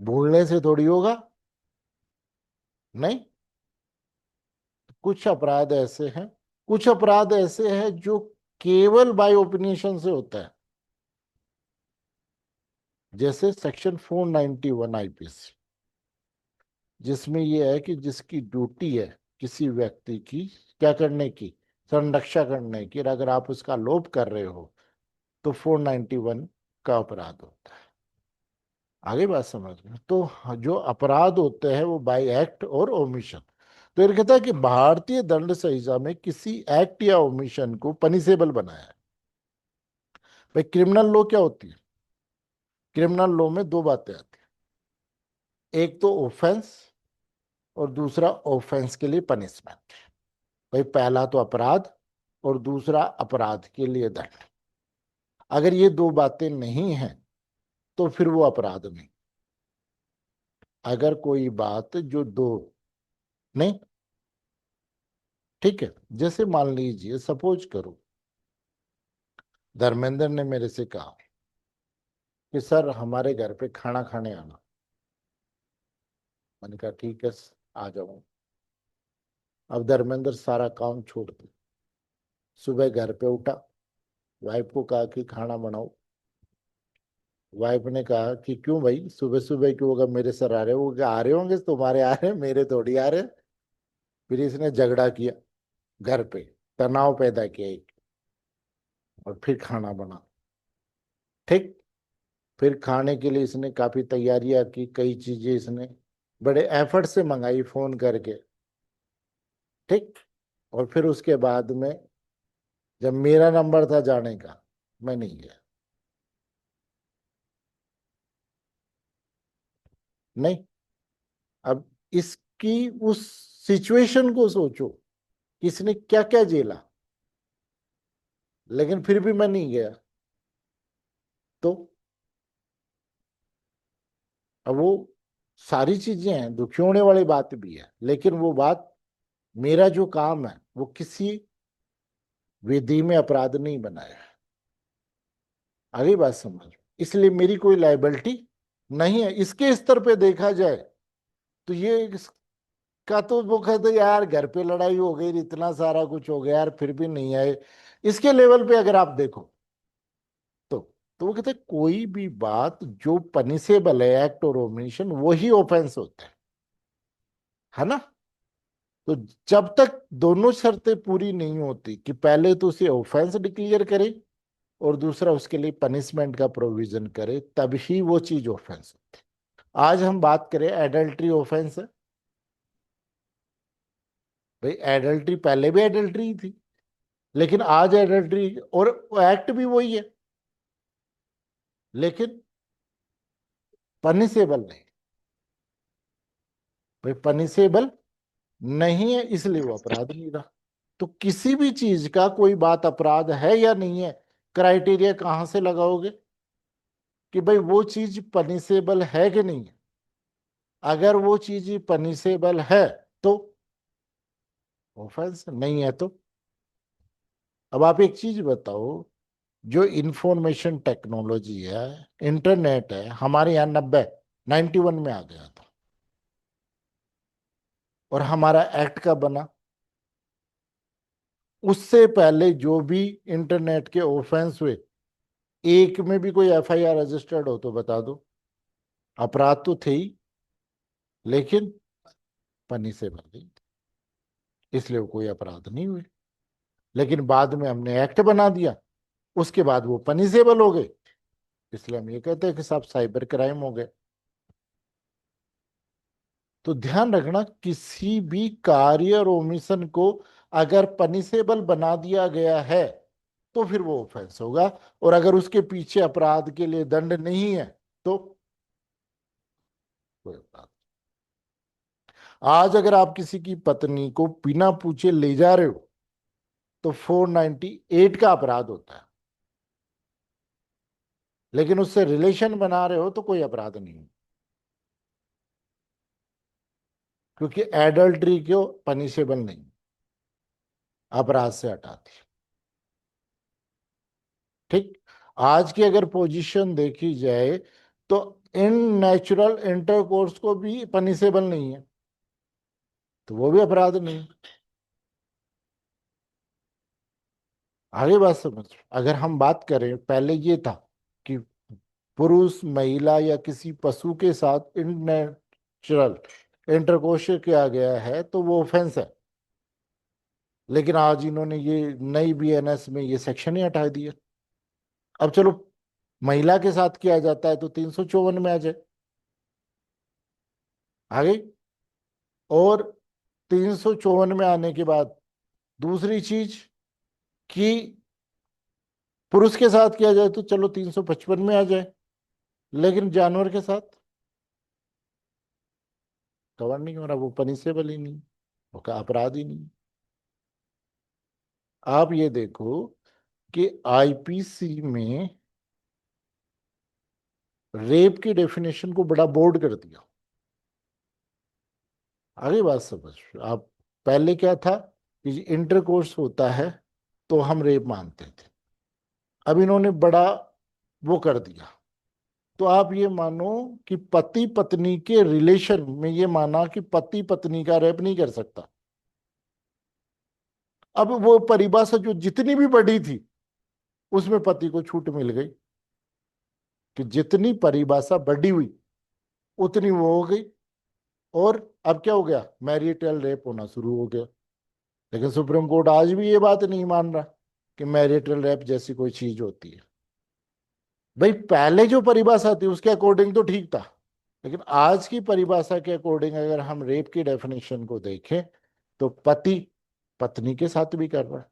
भूलने से थोड़ी होगा। नहीं, कुछ अपराध ऐसे हैं, कुछ अपराध ऐसे हैं जो केवल बाय ओपिनियन से होता है, जैसे सेक्शन 491 आईपीसी, जिसमें यह है कि जिसकी ड्यूटी है किसी व्यक्ति की क्या करने की? संरक्षा करने की, और अगर आप उसका लोभ कर रहे हो तो 491 का अपराध होता है। आगे बात समझ में? तो जो अपराध होते हैं वो बाय एक्ट और ओमिशन। तो ये कहता है कि भारतीय दंड संहिता में किसी एक्ट या ओमिशन को पनिशेबल बनाया है। भाई क्रिमिनल लॉ क्या होती है? क्रिमिनल लॉ में दो बातें आती है, एक तो ऑफेंस और दूसरा ऑफेंस के लिए पनिशमेंट। भाई पहला तो अपराध और दूसरा अपराध के लिए दंड। अगर ये दो बातें नहीं हैं तो फिर वो अपराध नहीं। अगर कोई बात जो दो नहीं, ठीक है, जैसे मान लीजिए सपोज करो धर्मेंद्र ने मेरे से कहा कि सर हमारे घर पे खाना खाने आना। मैंने कहा ठीक है, आ जाऊं। अब धर्मेंद्र सारा काम छोड़ दे, सुबह घर पे उठा, वाइफ को कहा कि खाना बनाओ। वाइफ ने कहा कि क्यों भाई सुबह सुबह क्यों होगा, मेरे सर आ रहे हो? वो क्या आ रहे होंगे तुम्हारे, आ रहे हैं, मेरे थोड़ी आ रहे हैं। फिर इसने झगड़ा किया घर पे, तनाव पैदा किया एक, और फिर खाना बना। ठीक। फिर खाने के लिए इसने काफी तैयारियां की, कई चीजें इसने बड़े एफर्ट से मंगाई फोन करके। ठीक। और फिर उसके बाद में जब मेरा नंबर था जाने का, मैं नहीं गया। नहीं। अब इसकी उस सिचुएशन को सोचो कि इसने क्या क्या झेला, लेकिन फिर भी मैं नहीं गया। तो अब वो सारी चीजें हैं, दुखी होने वाली बात भी है, लेकिन वो बात, मेरा जो काम है वो किसी विधि में अपराध नहीं बनाया है। आगे बात समझ, इसलिए मेरी कोई लाइबिलिटी नहीं है। इसके स्तर पे देखा जाए तो ये इसका तो वो कहते यार घर पे लड़ाई हो गई, इतना सारा कुछ हो गया यार, फिर भी नहीं आए। इसके लेवल पे अगर आप देखो तो तो वो कहते हैं कोई भी बात जो पनिशेबल है, एक्ट और ओमिशन, वही ऑफेंस होता है ना? तो जब तक दोनों शर्तें पूरी नहीं होती कि पहले तो उसे ऑफेंस डिक्लेयर करे और दूसरा उसके लिए पनिशमेंट का प्रोविजन करे, तभी वो चीज ऑफेंस होती है। आज हम बात करें एडल्ट्री ऑफेंस है। भाई एडल्ट्री पहले भी एडल्ट्री थी, लेकिन आज एडल्ट्री और एक्ट भी वही है, लेकिन पनिशेबल नहीं। भाई पनिशेबल नहीं है, इसलिए वो अपराध नहीं रहा। तो किसी भी चीज का कोई बात अपराध है या नहीं है, क्राइटेरिया कहां से लगाओगे कि भाई वो चीज पनिशेबल है कि नहीं है? अगर वो चीज पनिशेबल है तो ऑफेंस, नहीं है तो। अब आप एक चीज बताओ, जो इंफॉर्मेशन टेक्नोलॉजी है, इंटरनेट है, हमारे यहाँ 91 में आ गया था, और हमारा एक्ट कब बना? उससे पहले जो भी इंटरनेट के ऑफेंस हुए, एक में भी कोई एफआईआर रजिस्टर्ड हो तो बता दो। अपराध तो थे ही, लेकिन पनिशेबल नहीं, इसलिए वो कोई अपराध नहीं हुए। लेकिन बाद में हमने एक्ट बना दिया, उसके बाद वो पनिशेबल हो गए, इसलिए हम ये कहते हैं कि सब साइबर क्राइम हो गए। तो ध्यान रखना, किसी भी कार्य और ओमिशन को अगर पनिशेबल बना दिया गया है तो फिर वो ऑफेंस होगा, और अगर उसके पीछे अपराध के लिए दंड नहीं है तो कोई अपराध। आज अगर आप किसी की पत्नी को बिना पूछे ले जा रहे हो तो 498 का अपराध होता है, लेकिन उससे रिलेशन बना रहे हो तो कोई अपराध नहीं है, क्योंकि एडल्ट्री क्यों पनिशेबल नहीं, अपराध से हटाती है। ठीक। आज की अगर पोजीशन देखी जाए तो इन नेचुरल इंटरकोर्स को भी पनिशेबल नहीं है, तो वो भी अपराध नहीं है। आगे बात समझ। अगर हम बात करें, पहले ये था कि पुरुष महिला या किसी पशु के साथ इन नेचुरल इंटरकोर्स किया गया है तो वो ऑफेंस है, लेकिन आज इन्होंने ये नई बीएनएस में ये सेक्शन ही हटा दिया। अब चलो महिला के साथ किया जाता है तो 354 में आ जाए, आ गई। और 354 में आने के बाद दूसरी चीज कि पुरुष के साथ किया जाए तो चलो 355 में आ जाए, लेकिन जानवर के साथ कवर नहीं हो रहा, वो पनिशेबल ही नहीं, वो का अपराध ही नहीं। आप ये देखो कि आईपीसी में रेप की डेफिनेशन को बड़ा बोल्ड कर दिया। आगे बात समझ। आप पहले क्या था कि इंटरकोर्स होता है तो हम रेप मानते थे, अब इन्होंने बड़ा वो कर दिया। तो आप ये मानो कि पति पत्नी के रिलेशन में ये माना कि पति पत्नी का रेप नहीं कर सकता। अब वो परिभाषा जो जितनी भी बड़ी थी उसमें पति को छूट मिल गई, कि जितनी परिभाषा बढ़ी हुई उतनी वो हो गई। और अब क्या हो गया, मैरिटल रेप होना शुरू हो गया। लेकिन सुप्रीम कोर्ट आज भी ये बात नहीं मान रहा कि मैरिटल रेप जैसी कोई चीज होती है। भाई पहले जो परिभाषा थी उसके अकॉर्डिंग तो ठीक था, लेकिन आज की परिभाषा के अकॉर्डिंग अगर हम रेप की डेफिनेशन को देखें तो पति पत्नी के साथ भी कर रहा है।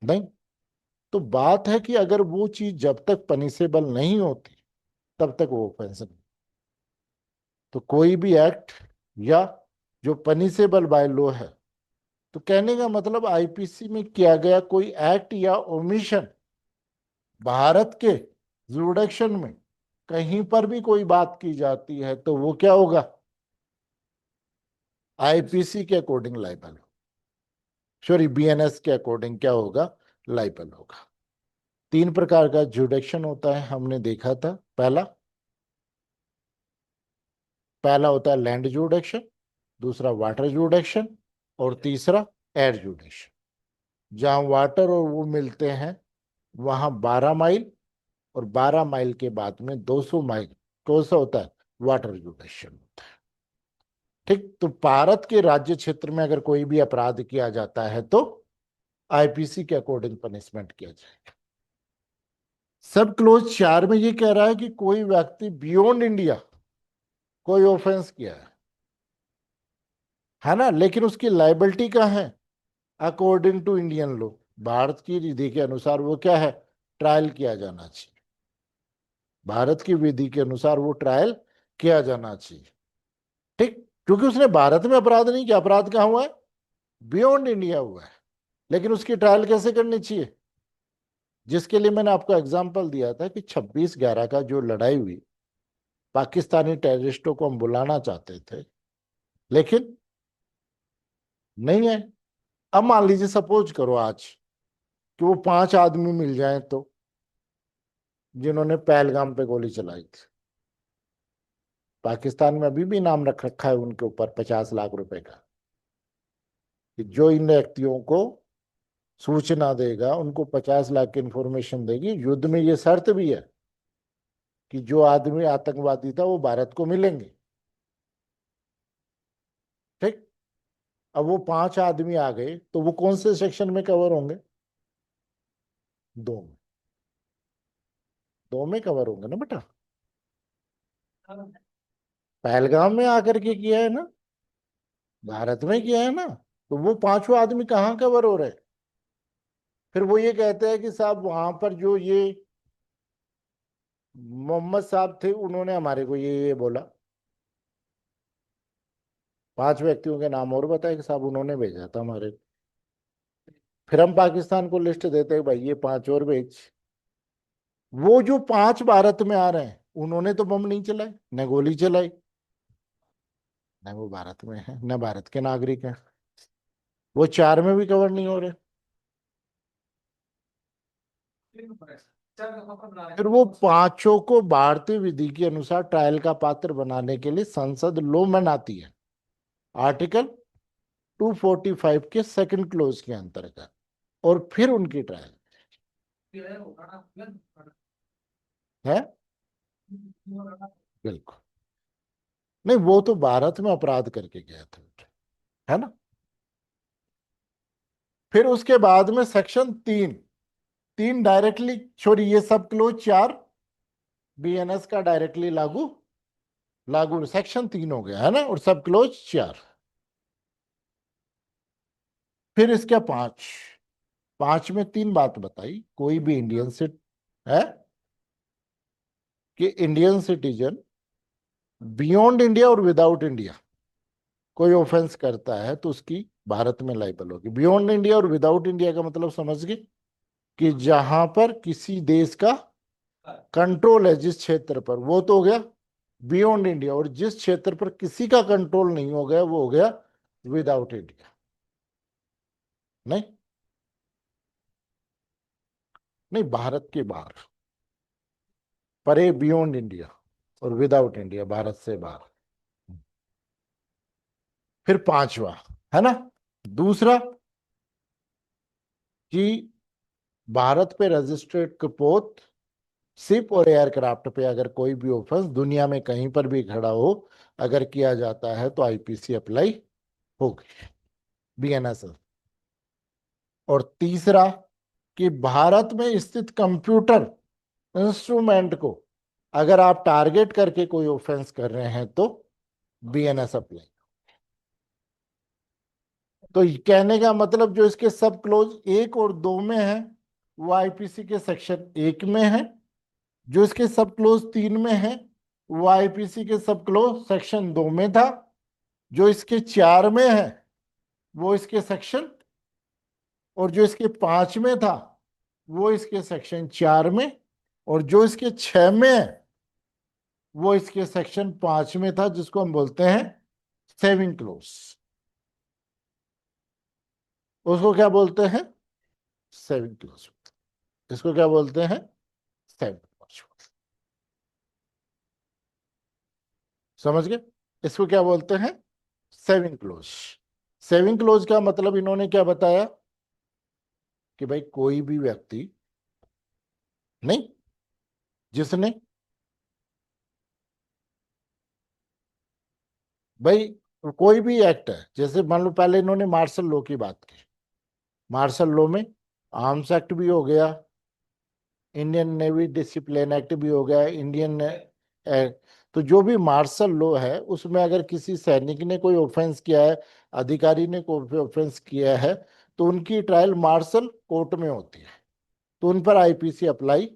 नहीं, तो बात है कि अगर वो चीज जब तक पनिशेबल नहीं होती तब तक वो ऑफेंस नहीं। तो कोई भी एक्ट या जो पनिशेबल बाय लॉ है, तो कहने का मतलब आईपीसी में किया गया कोई एक्ट या ओमिशन भारत के जुरिडिक्शन में कहीं पर भी कोई बात की जाती है तो वो क्या होगा, आईपीसी के अकॉर्डिंग लाइबल, सॉरी बीएनएस के अकॉर्डिंग क्या होगा, लाइबल होगा। तीन प्रकार का जुरिडिक्शन होता है, हमने देखा था। पहला पहला होता है लैंड जुरिडिक्शन, दूसरा वाटर जुरिडिक्शन, और तीसरा एयर जुरिडिक्शन। जहां वाटर और वो मिलते हैं वहां 12 माइल, और 12 माइल के बाद में 200 माइल कौन सा होता है, वाटर जुरिडिक्शन होता है। ठीक। तो भारत के राज्य क्षेत्र में अगर कोई भी अपराध किया जाता है तो आईपीसी के अकॉर्डिंग पनिशमेंट किया जाएगा। सब क्लोज 4 में ये कह रहा है कि कोई व्यक्ति बियॉन्ड इंडिया कोई ऑफेंस किया है ना, लेकिन उसकी लाइबिलिटी कहाँ है, according to Indian law, Bharat की विधि के अनुसार वो क्या है, ट्रायल किया जाना चाहिए। भारत की विधि के अनुसार वो ट्रायल किया जाना चाहिए। ठीक। क्योंकि उसने भारत में अपराध नहीं किया, अपराध कहाँ हुआ है, बियॉन्ड इंडिया हुआ है। लेकिन उसकी ट्रायल कैसे करनी चाहिए, जिसके लिए मैंने आपको एग्जाम्पल दिया था कि 26/11 का जो लड़ाई हुई, पाकिस्तानी टेररिस्टों को हम बुलाना चाहते थे लेकिन नहीं है। अब मान लीजिए सपोज करो आज कि वो 5 आदमी मिल जाएं तो, जिन्होंने पहलगाम पे गोली चलाई थी। पाकिस्तान में अभी भी नाम रख रखा है उनके ऊपर 50 लाख रुपए का, कि जो इन व्यक्तियों को सूचना देगा उनको 50 लाख की इंफॉर्मेशन देगी। युद्ध में ये शर्त भी है कि जो आदमी आतंकवादी था वो भारत को मिलेंगे। ठीक। अब वो 5 आदमी आ गए तो वो कौन से सेक्शन में कवर होंगे, दो में, दो में कवर होंगे ना बेटा। पहलगाम में आकर के किया है ना, भारत में किया है ना, तो वो पांचों आदमी कहाँ कवर हो रहे हैं। फिर वो ये कहते हैं कि साहब वहां पर जो ये मोहम्मद साहब थे उन्होंने हमारे को ये बोला। 5 व्यक्तियों के नाम और बताए कि साहब उन्होंने भेजा था हमारे। फिर हम पाकिस्तान को लिस्ट देते हैं, भाई ये 5 और भेज। वो जो 5 भारत में आ रहे हैं उन्होंने तो बम नहीं चलाए, न गोली चलाई, न वो भारत में है, न भारत के नागरिक हैं। वो 4 में भी कवर नहीं हो रहे। फिर वो पांचों को भारतीय विधि के अनुसार ट्रायल का पात्र बनाने के लिए संसद लो मनाती है, आर्टिकल 245 के सेकंड क्लोज के अंतर्गत, और फिर उनकी ट्रायल है। बिल्कुल नहीं, वो तो भारत में अपराध करके गया था, है ना। फिर उसके बाद में सेक्शन 3, 3 डायरेक्टली छोड़ी, ये सब क्लोज 4 बीएनएस का डायरेक्टली लागू लागू सेक्शन 3 हो गया, है ना, और सब क्लोज 4। फिर इसके 5, 5 में 3 बात बताई, कोई भी इंडियन सिट है कि इंडियन सिटीजन बियॉन्ड इंडिया और विदाउट इंडिया कोई ऑफेंस करता है तो उसकी भारत में लाइबल होगी। बियॉन्ड इंडिया और विदाउट इंडिया का मतलब समझ गए कि जहां पर किसी देश का कंट्रोल है जिस क्षेत्र पर, वो तो हो गया बियॉन्ड इंडिया, और जिस क्षेत्र पर किसी का कंट्रोल नहीं हो गया वो हो गया विदाउट इंडिया। नहीं नहीं, भारत के बाहर, परे बियॉन्ड इंडिया, और विदाउट इंडिया भारत से बाहर। फिर 5वां, है ना, दूसरा कि भारत पे रजिस्टर्ड कपोत शिप और एयरक्राफ्ट पे अगर कोई भी ऑफेंस दुनिया में कहीं पर भी खड़ा हो अगर किया जाता है तो आईपीसी अप्लाई होगी, बीएनएस। और तीसरा कि भारत में स्थित कंप्यूटर इंस्ट्रूमेंट को अगर आप टारगेट करके कोई ऑफेंस कर रहे हैं तो बीएनएस अप्लाई। तो ये कहने का मतलब जो इसके सब क्लोज 1 और 2 में है वो आईपीसी के सेक्शन 1 में है, जो इसके सब क्लोज 3 में है वो आईपीसी के सब क्लोज सेक्शन 2 में था, जो इसके 4 में है वो इसके सेक्शन, और जो इसके 5 में था वो इसके सेक्शन 4 में, और जो इसके 6 में है वो इसके सेक्शन 5 में था, जिसको हम बोलते हैं सेविंग क्लोज। उसको क्या बोलते हैं? Saving close. इसको क्या बोलते हैं? Saving close. समझ गए? इसको क्या बोलते हैं? Saving close. सेविंग क्लोज का मतलब इन्होंने क्या बताया कि भाई कोई भी व्यक्ति नहीं जिसने, भाई कोई भी एक्ट है, जैसे मान लो पहले इन्होंने मार्शल लॉ की बात की, मार्शल लॉ में आर्म्स एक्ट भी हो गया, इंडियन नेवी डिसिप्लिन एक्ट भी हो गया, इंडियन एक्ट। तो जो भी मार्शल लॉ है उसमें अगर किसी सैनिक ने कोई ऑफेंस किया है, अधिकारी ने कोई ऑफेंस किया है, तो उनकी ट्रायल मार्शल कोर्ट में होती है, तो उन पर आईपीसी अप्लाई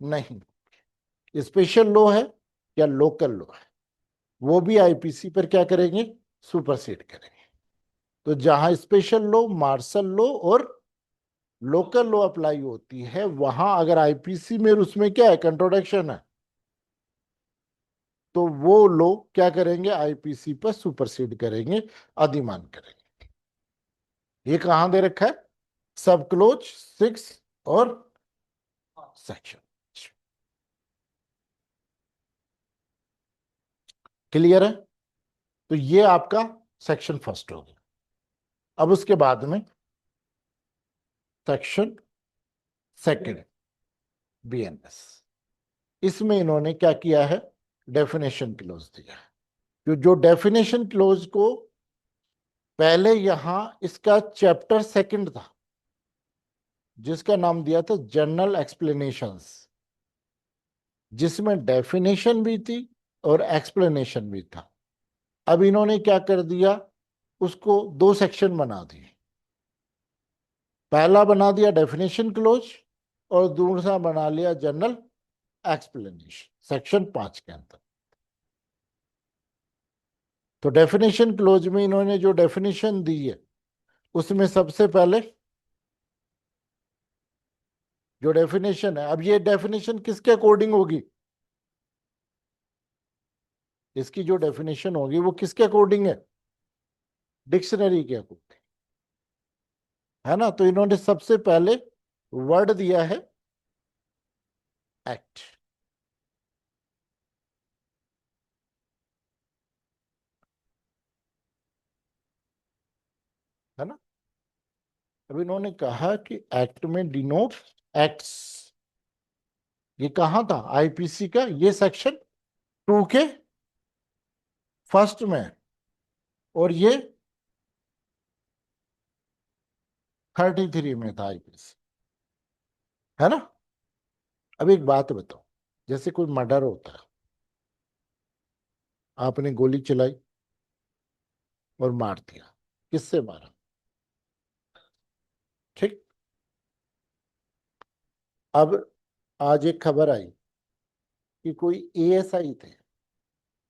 नहीं। स्पेशल लॉ है या लोकल लॉ है, वो भी आईपीसी पर क्या करेंगे? सुपरसीड करेंगे। तो जहां स्पेशल लॉ, मार्शल लॉ और लोकल लॉ अप्लाई होती है वहां अगर आईपीसी में उसमें क्या है, कंट्रोडिक्शन है, तो वो लोग क्या करेंगे? आईपीसी पर सुपरसीड करेंगे, अधिमान करेंगे। ये कहां दे रखा है? सब क्लोज 6 और सेक्शन। क्लियर है? तो ये आपका सेक्शन फर्स्ट हो गया। अब उसके बाद में सेक्शन सेकंड, बीएनएस। इसमें इन्होंने क्या किया है? डेफिनेशन क्लोज दिया है। जो डेफिनेशन क्लोज को पहले यहां इसका चैप्टर सेकंड था जिसका नाम दिया था जनरल एक्सप्लेनेशंस, जिसमें डेफिनेशन भी थी और एक्सप्लेनेशन भी था। अब इन्होंने क्या कर दिया? उसको 2 सेक्शन बना दिए। पहला बना दिया डेफिनेशन क्लोज और दूसरा बना लिया जनरल एक्सप्लेनेशन, सेक्शन 5 के अंदर। तो डेफिनेशन क्लोज में इन्होंने जो डेफिनेशन दी है उसमें सबसे पहले जो डेफिनेशन है, अब ये डेफिनेशन किसके अकॉर्डिंग होगी? इसकी जो डेफिनेशन होगी वो किसके अकॉर्डिंग है? डिक्शनरी के अकॉर्डिंग, है ना। तो इन्होंने सबसे पहले वर्ड दिया है एक्ट। है ना। अब इन्होंने कहा कि एक्ट में डिनोट एक्ट्स, ये कहां था? आईपीसी का ये सेक्शन 2 के फर्स्ट में है, और ये 33 में था आईपीसी, है ना। अब एक बात बताओ, जैसे कोई मर्डर होता है, आपने गोली चलाई और मार दिया, किससे मारा? ठीक। अब आज एक खबर आई कि कोई एएसआई थे,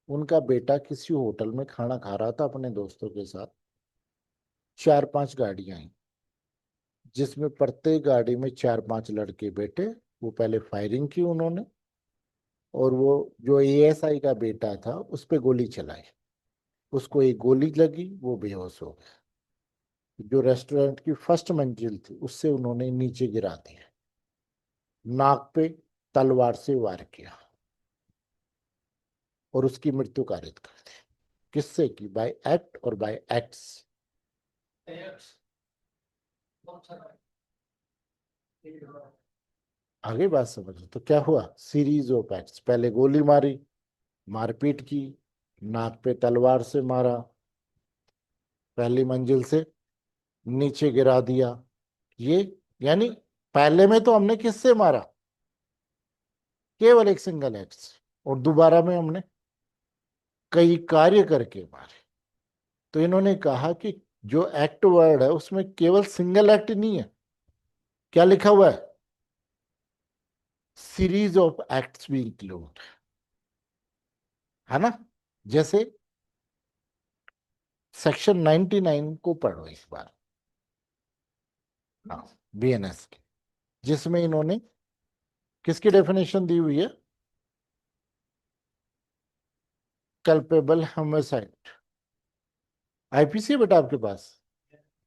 उनका बेटा किसी होटल में खाना खा रहा था अपने दोस्तों के साथ, 4-5 गाड़ियां आई, जिसमें प्रत्येक गाड़ी में 4-5 लड़के बैठे। वो पहले फायरिंग की उन्होंने, और वो जो एएसआई का बेटा था उस पे गोली चलाई। उसको एक गोली लगी, वो बेहोश हो गया। जो रेस्टोरेंट की फर्स्ट मंजिल थी उससे उन्होंने नीचे गिरा दिया, नाक पे तलवार से वार किया और उसकी मृत्यु कारित कर दी। किससे की? बाय एक्ट और बाय एक्ट्स। आगे बात समझो तो क्या हुआ? सीरीज ऑफ एक्ट्स, पहले गोली मारी, मारपीट की, नाक पे तलवार से मारा, पहली मंजिल से नीचे गिरा दिया। ये यानी पहले में तो हमने किससे मारा? केवल एक सिंगल एक्ट, और दोबारा में हमने कई कार्य करके मारे। तो इन्होंने कहा कि जो एक्ट वर्ड है उसमें केवल सिंगल एक्ट नहीं है, क्या लिखा हुआ है? सीरीज ऑफ एक्ट्स भी इंक्लूड, है ना। जैसे सेक्शन 99 को पढ़ो इस बार, हाँ, बीएनएस की, जिसमें इन्होंने किसकी डेफिनेशन दी हुई है? Culpable homicide. आईपीसी है बेटा आपके पास?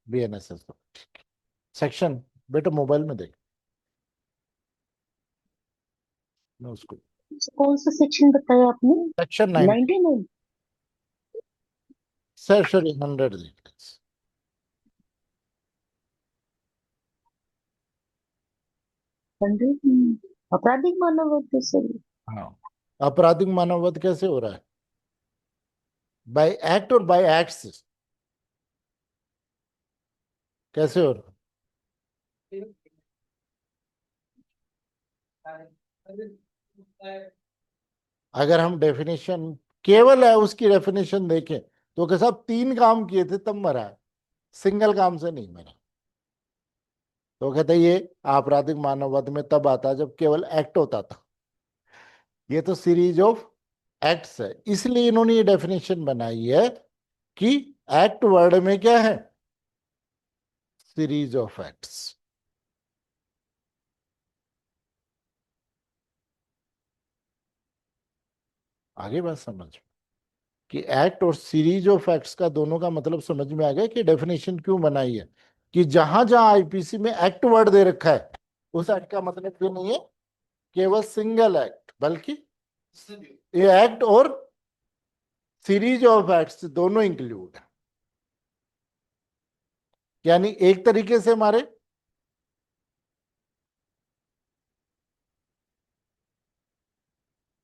बीएनएस है तो सेक्शन, बेटा मोबाइल में देख, मैं उसको, कौन सा सेक्शन बताया आपने? सेक्शन 9, 99। सर सॉरी 100 देख। आपराधिक मानव सर। हाँ, आपराधिक मानववध कैसे हो रहा है? बाय एक्ट और बाय एक्ट्स कैसे हो रहा है? अगर हम डेफिनेशन केवल है उसकी डेफिनेशन देखें तो के साहब 3 काम किए थे तब मरा है, सिंगल काम से नहीं मरा। तो कहते ये आपराधिक मानववध में तब आता जब केवल एक्ट होता था। ये तो सीरीज ऑफ एक्ट्स है, इसलिए इन्होंने ये डेफिनेशन बनाई है कि एक्ट वर्ड में क्या है? Series of acts. आगे बात समझ, कि एक्ट और सीरीज ऑफ एक्ट्स का दोनों का मतलब समझ में आ गया कि डेफिनेशन क्यों बनाई है। कि जहां जहां आईपीसी में एक्ट वर्ड दे रखा है उस एक्ट का मतलब ये नहीं है केवल सिंगल एक्ट, बल्कि ये एक्ट और सीरीज ऑफ एक्ट्स दोनों इंक्लूड है। यानी एक तरीके से हमारे,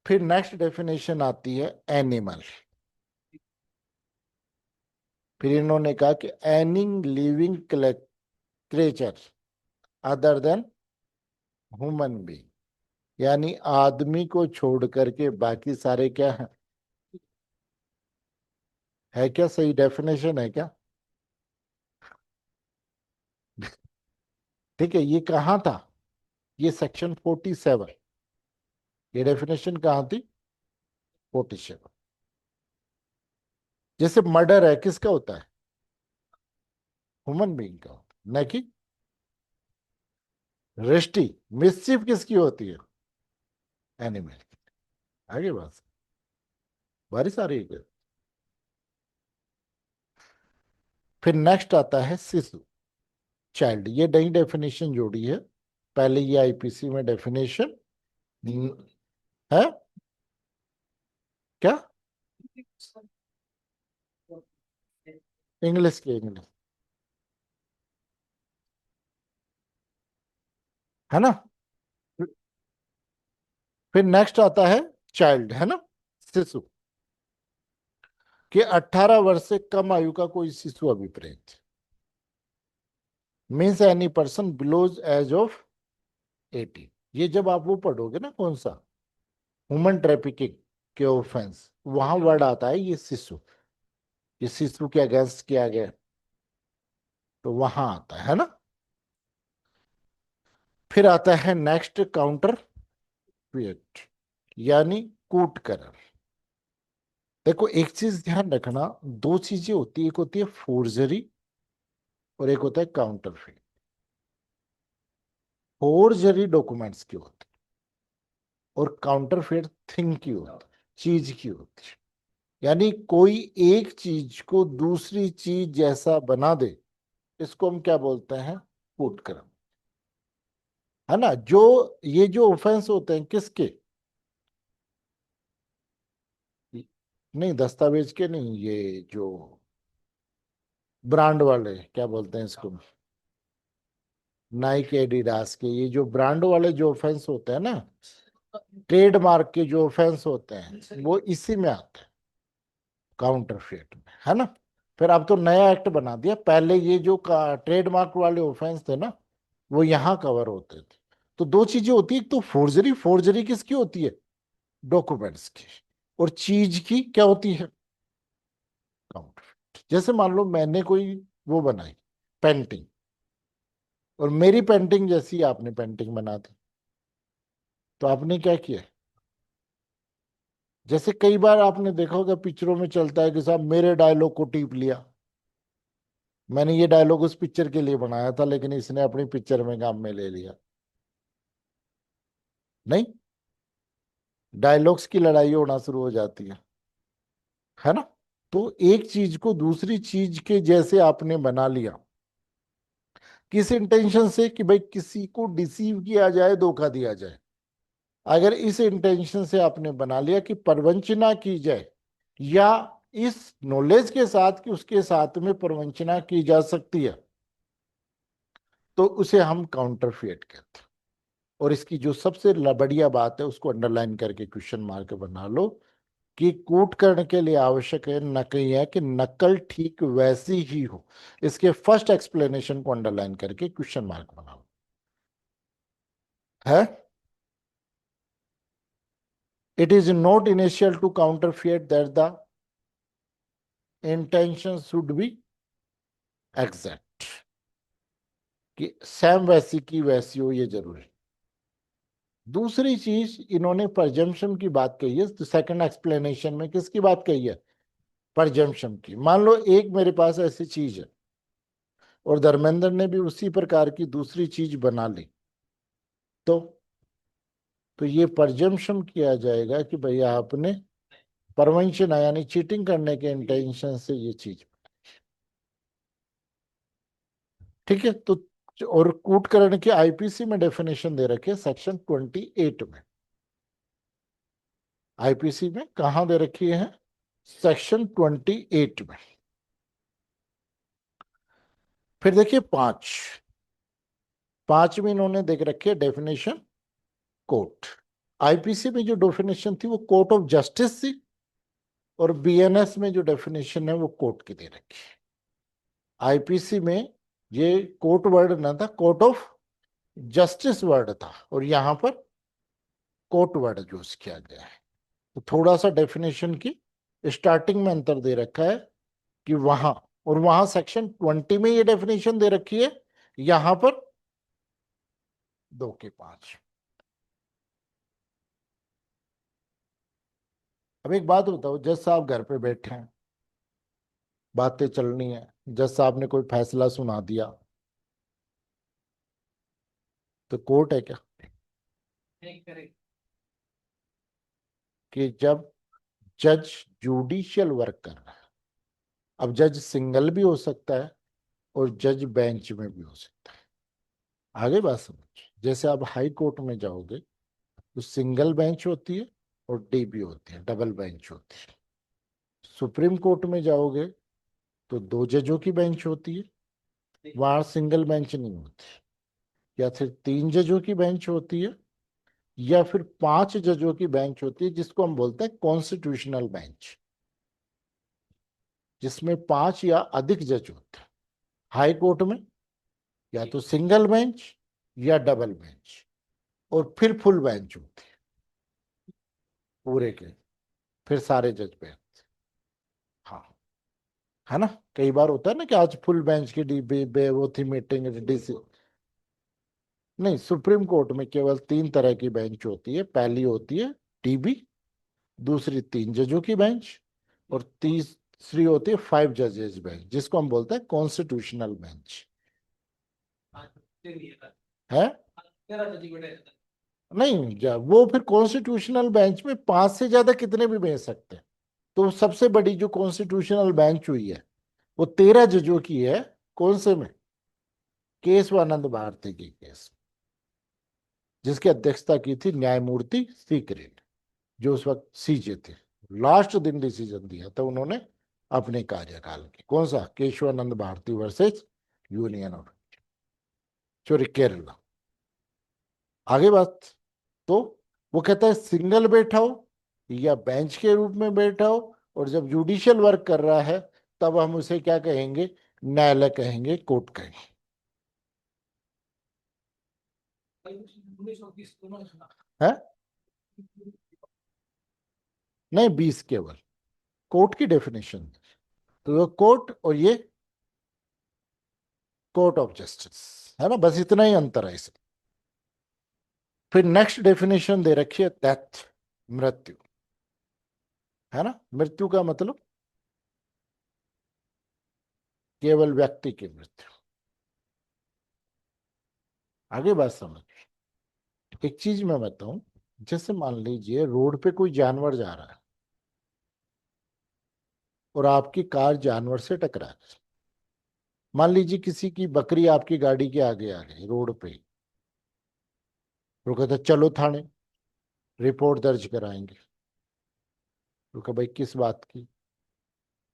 फिर नेक्स्ट डेफिनेशन आती है एनिमल। फिर इन्होंने कहा कि any living creature other than human being, यानी आदमी को छोड़ करके बाकी सारे क्या है? है क्या? सही डेफिनेशन है क्या? ठीक है, ये कहाँ था? ये सेक्शन 47, ये डेफिनेशन कहाँ थी? 47। जैसे मर्डर है, किसका होता है? ह्यूमन बीइंग का होता है, न कि रेस्टी। मिस्चिफ किसकी होती है? एनिमल। आगे बात, बारिश आ रही है क्या? फिर नेक्स्ट आता है शिशु, चाइल्ड। ये नई डेफिनेशन जोड़ी है, पहले ये आईपीसी में डेफिनेशन है क्या? इंग्लिश के इंग्लिश, है ना? फिर नेक्स्ट आता है चाइल्ड, है ना, शिशु। कि 18 वर्ष से कम आयु का कोई शिशु अभिप्रेत means any person below age of 18। ये जब आप वो पढ़ोगे ना, कौन सा, ह्यूमन ट्रैफिकिंग के ऑफेंस, वहां वर्ड आता है ये शिशु, ये शिशु के अगेंस्ट किया गया, तो वहां आता है ना। फिर आता है नेक्स्ट काउंटर फीट, यानी कूटकरण। देखो एक चीज ध्यान रखना, दो चीजें होती है, एक होती है फोर्जरी और एक होता है काउंटर फीट। फोर्जरी डॉक्यूमेंट्स की होती है और काउंटर फीट थिंग की होती है, चीज की होती है। यानी कोई एक चीज को दूसरी चीज जैसा बना दे, इसको हम क्या बोलते हैं? कूटकरण, है ना। जो ये जो ऑफेंस होते हैं किसके, नहीं दस्तावेज के नहीं, ये जो ब्रांड वाले क्या बोलते हैं इसको, नाइक एडिडास के, ये जो ब्रांड वाले जो ऑफेंस होते हैं ना, ट्रेडमार्क के जो ऑफेंस होते हैं, वो इसी में आते हैं, काउंटरफेट में, है ना। फिर अब तो नया एक्ट बना दिया, पहले ये जो ट्रेडमार्क वाले ऑफेंस थे ना, वो यहाँ कवर होते थे। तो दो चीजें होती है, एक तो फोर्जरी, फोर्जरी किसकी होती है? डॉक्यूमेंट्स की। और चीज की क्या होती है? काउंटरफेट। जैसे मान लो मैंने कोई वो बनाई पेंटिंग, और मेरी पेंटिंग जैसी आपने पेंटिंग बना दी, तो आपने क्या किया? जैसे कई बार आपने देखा होगा पिक्चरों में चलता है कि साहब मेरे डायलॉग को टीप लिया, मैंने ये डायलॉग उस पिक्चर के लिए बनाया था लेकिन इसने अपनी पिक्चर में काम में ले लिया। नहीं, डायलॉग्स की लड़ाई होना शुरू हो जाती है ना। तो एक चीज को दूसरी चीज के जैसे आपने बना लिया, किस इंटेंशन से? कि भाई किसी को डिसीव किया जाए, धोखा दिया जाए। अगर इस इंटेंशन से आपने बना लिया कि प्रवंचना की जाए, या इस नॉलेज के साथ कि उसके साथ में प्रवंचना की जा सकती है, तो उसे हम काउंटरफेट कहते हैं। और इसकी जो सबसे बढ़िया बात है, उसको अंडरलाइन करके क्वेश्चन मार्क बना लो, कि कूटकर्ण के लिए आवश्यक है न कही है कि नकल ठीक वैसी ही हो। इसके फर्स्ट एक्सप्लेनेशन को अंडरलाइन करके क्वेश्चन मार्क बनाओ, है। It is not initial to counterfeit that the intention should be exact, कि सेम वैसी की वैसी हो, ये जरूरी। दूसरी चीज, इन्होंने परजम्पशन की बात कही है, तो सेकंड एक्सप्लेनेशन में किसकी बात कही है? परजम्पशन की। मान लो एक मेरे पास ऐसी चीज है और धर्मेंद्र ने भी उसी प्रकार की दूसरी चीज बना ली, तो ये परजम्पशन किया जाएगा कि भाई आपने परवंशन यानी चीटिंग करने के इंटेंशन से ये चीज, ठीक है। तो और कूटकर्ण की आईपीसी में डेफिनेशन दे रखी है सेक्शन 28 में। आईपीसी में कहां दे रखी है? सेक्शन 28 में। फिर देखिए पांच में इन्होंने देख रखी है डेफिनेशन कोर्ट। आईपीसी में जो डेफिनेशन थी वो कोर्ट ऑफ जस्टिस थी, और बीएनएस में जो डेफिनेशन है वो कोर्ट की दे रखी है। आईपीसी में ये कोर्ट वर्ड ना था, कोर्ट ऑफ जस्टिस वर्ड था, और यहां पर कोर्ट वर्ड यूज किया गया है। तो थोड़ा सा डेफिनेशन की स्टार्टिंग में अंतर दे रखा है, कि वहां और वहां सेक्शन 20 में ये डेफिनेशन दे रखी है, यहां पर 2 के 5। अब एक बात बताओ, जज साहब घर पे बैठे हैं, बातें चलनी है, जज साहब ने कोई फैसला सुना दिया तो कोर्ट है क्या? कि जब जज जुडिशियल वर्क कर रहा है, अब जज सिंगल भी हो सकता है और जज बेंच में भी हो सकता है। आगे बात समझ, जैसे आप हाई कोर्ट में जाओगे तो सिंगल बेंच होती है और डीबी होती है, डबल बेंच होती है। सुप्रीम कोर्ट में जाओगे तो 2 जजों की बेंच होती है, वहां सिंगल बेंच नहीं होती। या फिर 3 जजों की बेंच होती है, या फिर 5 जजों की बेंच होती है, जिसको हम बोलते हैं कॉन्स्टिट्यूशनल बेंच, जिसमें 5 या अधिक जज होते हैं। हाई कोर्ट में या तो सिंगल बेंच या डबल बेंच, और फिर फुल बेंच होती है पूरे के, फिर सारे जज बेंच। हाँ, है ना। कई बार होता है ना कि आज फुल बेंच की वो थी मीटिंग डीसी। नहीं, सुप्रीम कोर्ट में केवल 3 तरह की बेंच होती है। पहली होती है टीबी, दूसरी 3 जजों की बेंच, और तीसरी होती है 5 जजेस बेंच, जिसको हम बोलते हैं कॉन्स्टिट्यूशनल बेंच। है नहीं, जब वो फिर कॉन्स्टिट्यूशनल बेंच में 5 से ज्यादा कितने भी भेज सकते हैं। तो सबसे बड़ी जो कॉन्स्टिट्यूशनल बेंच हुई है वो 13 जजों की है। कौन से में? केशवानंद भारती की केस, जिसकी अध्यक्षता की थी न्यायमूर्ति सीकरेन, जो उस वक्त सीजे थे। लास्ट दिन डिसीजन दिया था उन्होंने अपने कार्यकाल के। कौन सा? Keshavananda Bharati versus Union of, sorry, Kerala. आगे बात। तो वो कहता है सिंगल बैठा हो या बेंच के रूप में बैठा हो, और जब जुडिशियल वर्क कर रहा है तब हम उसे क्या कहेंगे? न्यायालय कहेंगे, कोर्ट कहेंगे। है? नहीं, 20 केवल कोर्ट की डेफिनेशन। तो वो कोर्ट और ये कोर्ट ऑफ जस्टिस, है ना। बस इतना ही अंतर है इसमें। फिर नेक्स्ट डेफिनेशन दे रखी है डेथ, मृत्यु, है ना। मृत्यु का मतलब केवल व्यक्ति की मृत्यु। आगे बात समझ। एक चीज मैं बताऊं, जैसे मान लीजिए रोड पे कोई जानवर जा रहा है और आपकी कार जानवर से टकरा गई। मान लीजिए किसी की बकरी आपकी गाड़ी के आगे आ गई रोड पे, वो कहता चलो थाने, रिपोर्ट दर्ज कराएंगे। वो कहा भाई किस बात की?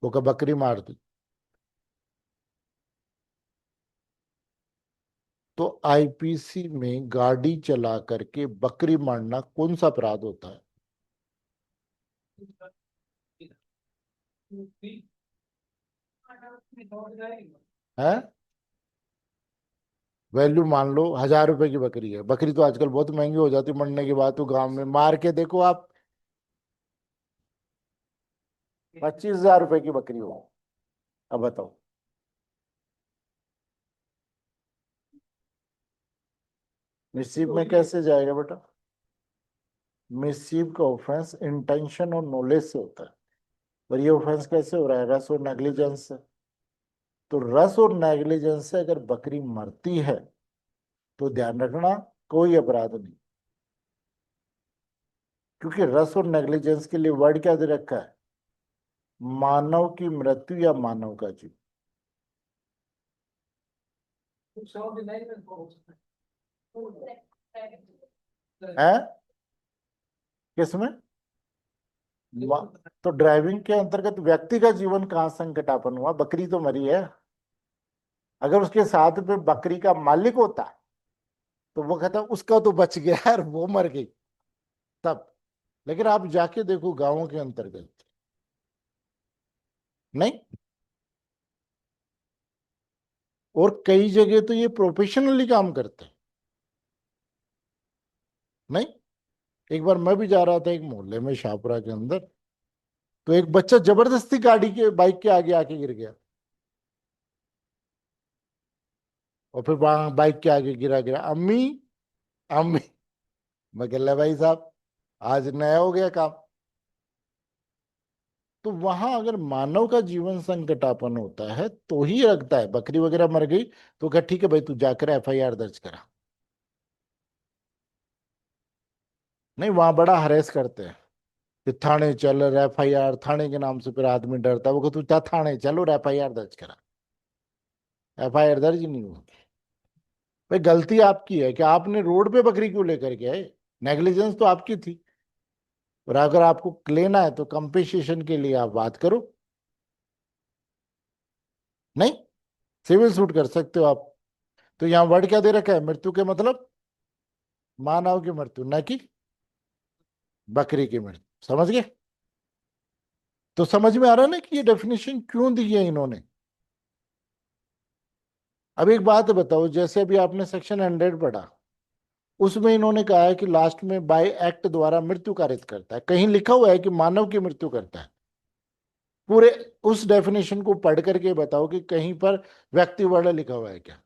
वो कहा बकरी मार दी। तो आईपीसी में गाड़ी चला करके बकरी मारना कौन सा अपराध होता है? है? वैल्यू मान लो 1000 रुपए की बकरी है। बकरी तो आजकल बहुत महंगी हो जाती, मरने के बाद तो गांव में मार के देखो आप, 25,000 रुपए की बकरी हो। अब बताओ, मिससीव में कैसे जाएगा बेटा? मिससीव का ऑफेंस इंटेंशन और नॉलेज से होता है, और ये ऑफेंस कैसे हो रहा है? रस और नेग्लिजेंस से। तो रस और नेग्लिजेंस से अगर बकरी मरती है तो ध्यान रखना, कोई अपराध नहीं। क्योंकि रस और नेग्लिजेंस के लिए वर्ड क्या दे रखा है? मानव की मृत्यु या मानव का जीव। है? किसमें? तो ड्राइविंग के अंतर्गत व्यक्ति का जीवन कहाँ संकटापन्न हुआ? बकरी तो मरी है। अगर उसके साथ में बकरी का मालिक होता तो वो कहता उसका तो बच गया यार, वो मर गई तब। लेकिन आप जाके देखो गांवों के अंतर्गत, नहीं। और कई जगह तो ये प्रोफेशनली काम करते हैं, नहीं। एक बार मैं भी जा रहा था एक मोहल्ले में शाहपुरा के अंदर, तो एक बच्चा जबरदस्ती गाड़ी के बाइक के आगे आके गिर गया, और फिर वहां बाइक के आगे गिरा गिरा अम्मी, अम्मी। मैं कह रहा भाई साहब, आज नया हो गया काम। तो वहां अगर मानव का जीवन संकटापन होता है तो ही लगता है। बकरी वगैरह मर गई तो क्या ठीक है भाई तू जाकर एफआईआर दर्ज करा। नहीं, वहां बड़ा हरेस करते हैं कि थाने चल, एफआईआर, थाने के नाम से फिर आदमी डरता है। वो कहता तू जा थाने चलो और एफआईआर दर्ज करा। एफआईआर दर्ज ही नहीं हुई। भाई गलती आपकी है कि आपने रोड पे बकरी क्यों लेकर के आए। नेग्लिजेंस तो आपकी थी। और अगर आपको लेना है तो कंपेंसेशन के लिए आप बात करो। नहीं, सिविल सूट कर सकते हो आप। तो यहाँ वर्ड क्या दे रखा है, मृत्यु के मतलब मानव की मृत्यु, न कि बकरी की मृत्यु। समझ गए। तो समझ में आ रहा है ना कि ये डेफिनेशन क्यों दी है इन्होंने। अब एक बात बताओ, जैसे अभी आपने सेक्शन 100 पढ़ा, उसमें इन्होंने कहा है कि लास्ट में बाय एक्ट द्वारा मृत्यु कारित करता है। कहीं लिखा हुआ है कि मानव की मृत्यु करता है। पूरे उस डेफिनेशन को पढ़ करके बताओ कि कहीं पर व्यक्ति वर्ड लिखा हुआ है क्या,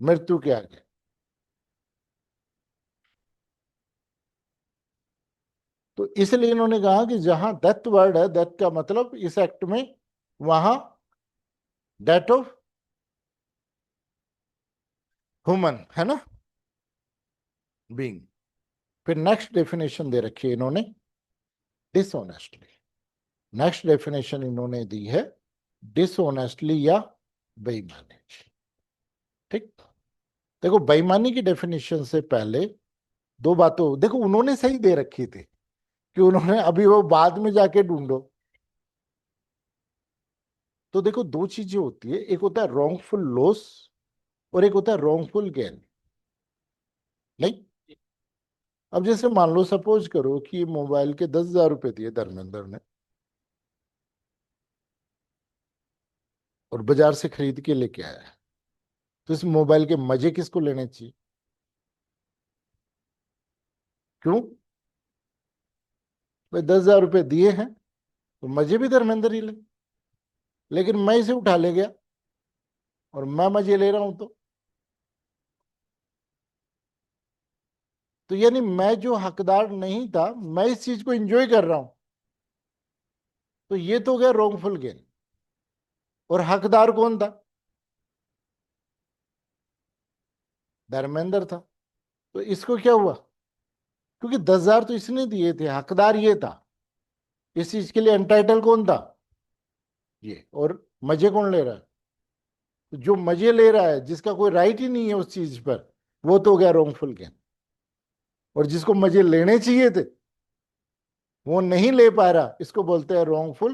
मृत्यु के आगे। तो इसलिए इन्होंने कहा कि जहां डेथ वर्ड है, डेथ का मतलब इस एक्ट में वहां डेथ ऑफ ह्यूमन है ना, बीइंग। फिर नेक्स्ट डेफिनेशन दे रखी है इन्होंने, डिसऑनेस्टली। नेक्स्ट डेफिनेशन इन्होंने दी है डिसऑनेस्टली या बेईमानी। ठीक। देखो बेईमानी की डेफिनेशन से पहले दो बातों, देखो उन्होंने सही दे रखी थी कि उन्होंने अभी वो बाद में जाके ढूंढो। तो देखो दो चीजें होती है, एक होता है रॉन्गफुल लॉस और एक होता है रॉन्गफुल गेन। नहीं, अब जैसे मान लो सपोज करो कि मोबाइल के 10,000 रुपए दिए धर्मेंद्र ने और बाजार से खरीद के लेके आया है, तो इस मोबाइल के मजे किसको लेने चाहिए। क्यों। भाई 10,000 रुपए दिए हैं तो मजे भी धर्मेंद्र ही ले। लेकिन मैं इसे उठा ले गया और मैं मजे ले रहा हूं तो यानी मैं जो हकदार नहीं था, मैं इस चीज को एंजॉय कर रहा हूं। तो ये तो हो गया रॉन्गफुल गेन। और हकदार कौन था, धर्मेंद्र था। तो इसको क्या हुआ, क्योंकि 10,000 तो इसने दिए थे, हकदार ये था। इस चीज के लिए एंटाइटल कौन था, ये। और मजे कौन ले रहा है, तो जो मजे ले रहा है, जिसका कोई राइट ही नहीं है उस चीज पर, वो तो हो गया रॉन्गफुल गेन। और जिसको मजे लेने चाहिए थे वो नहीं ले पा रहा, इसको बोलते हैं रॉन्गफुल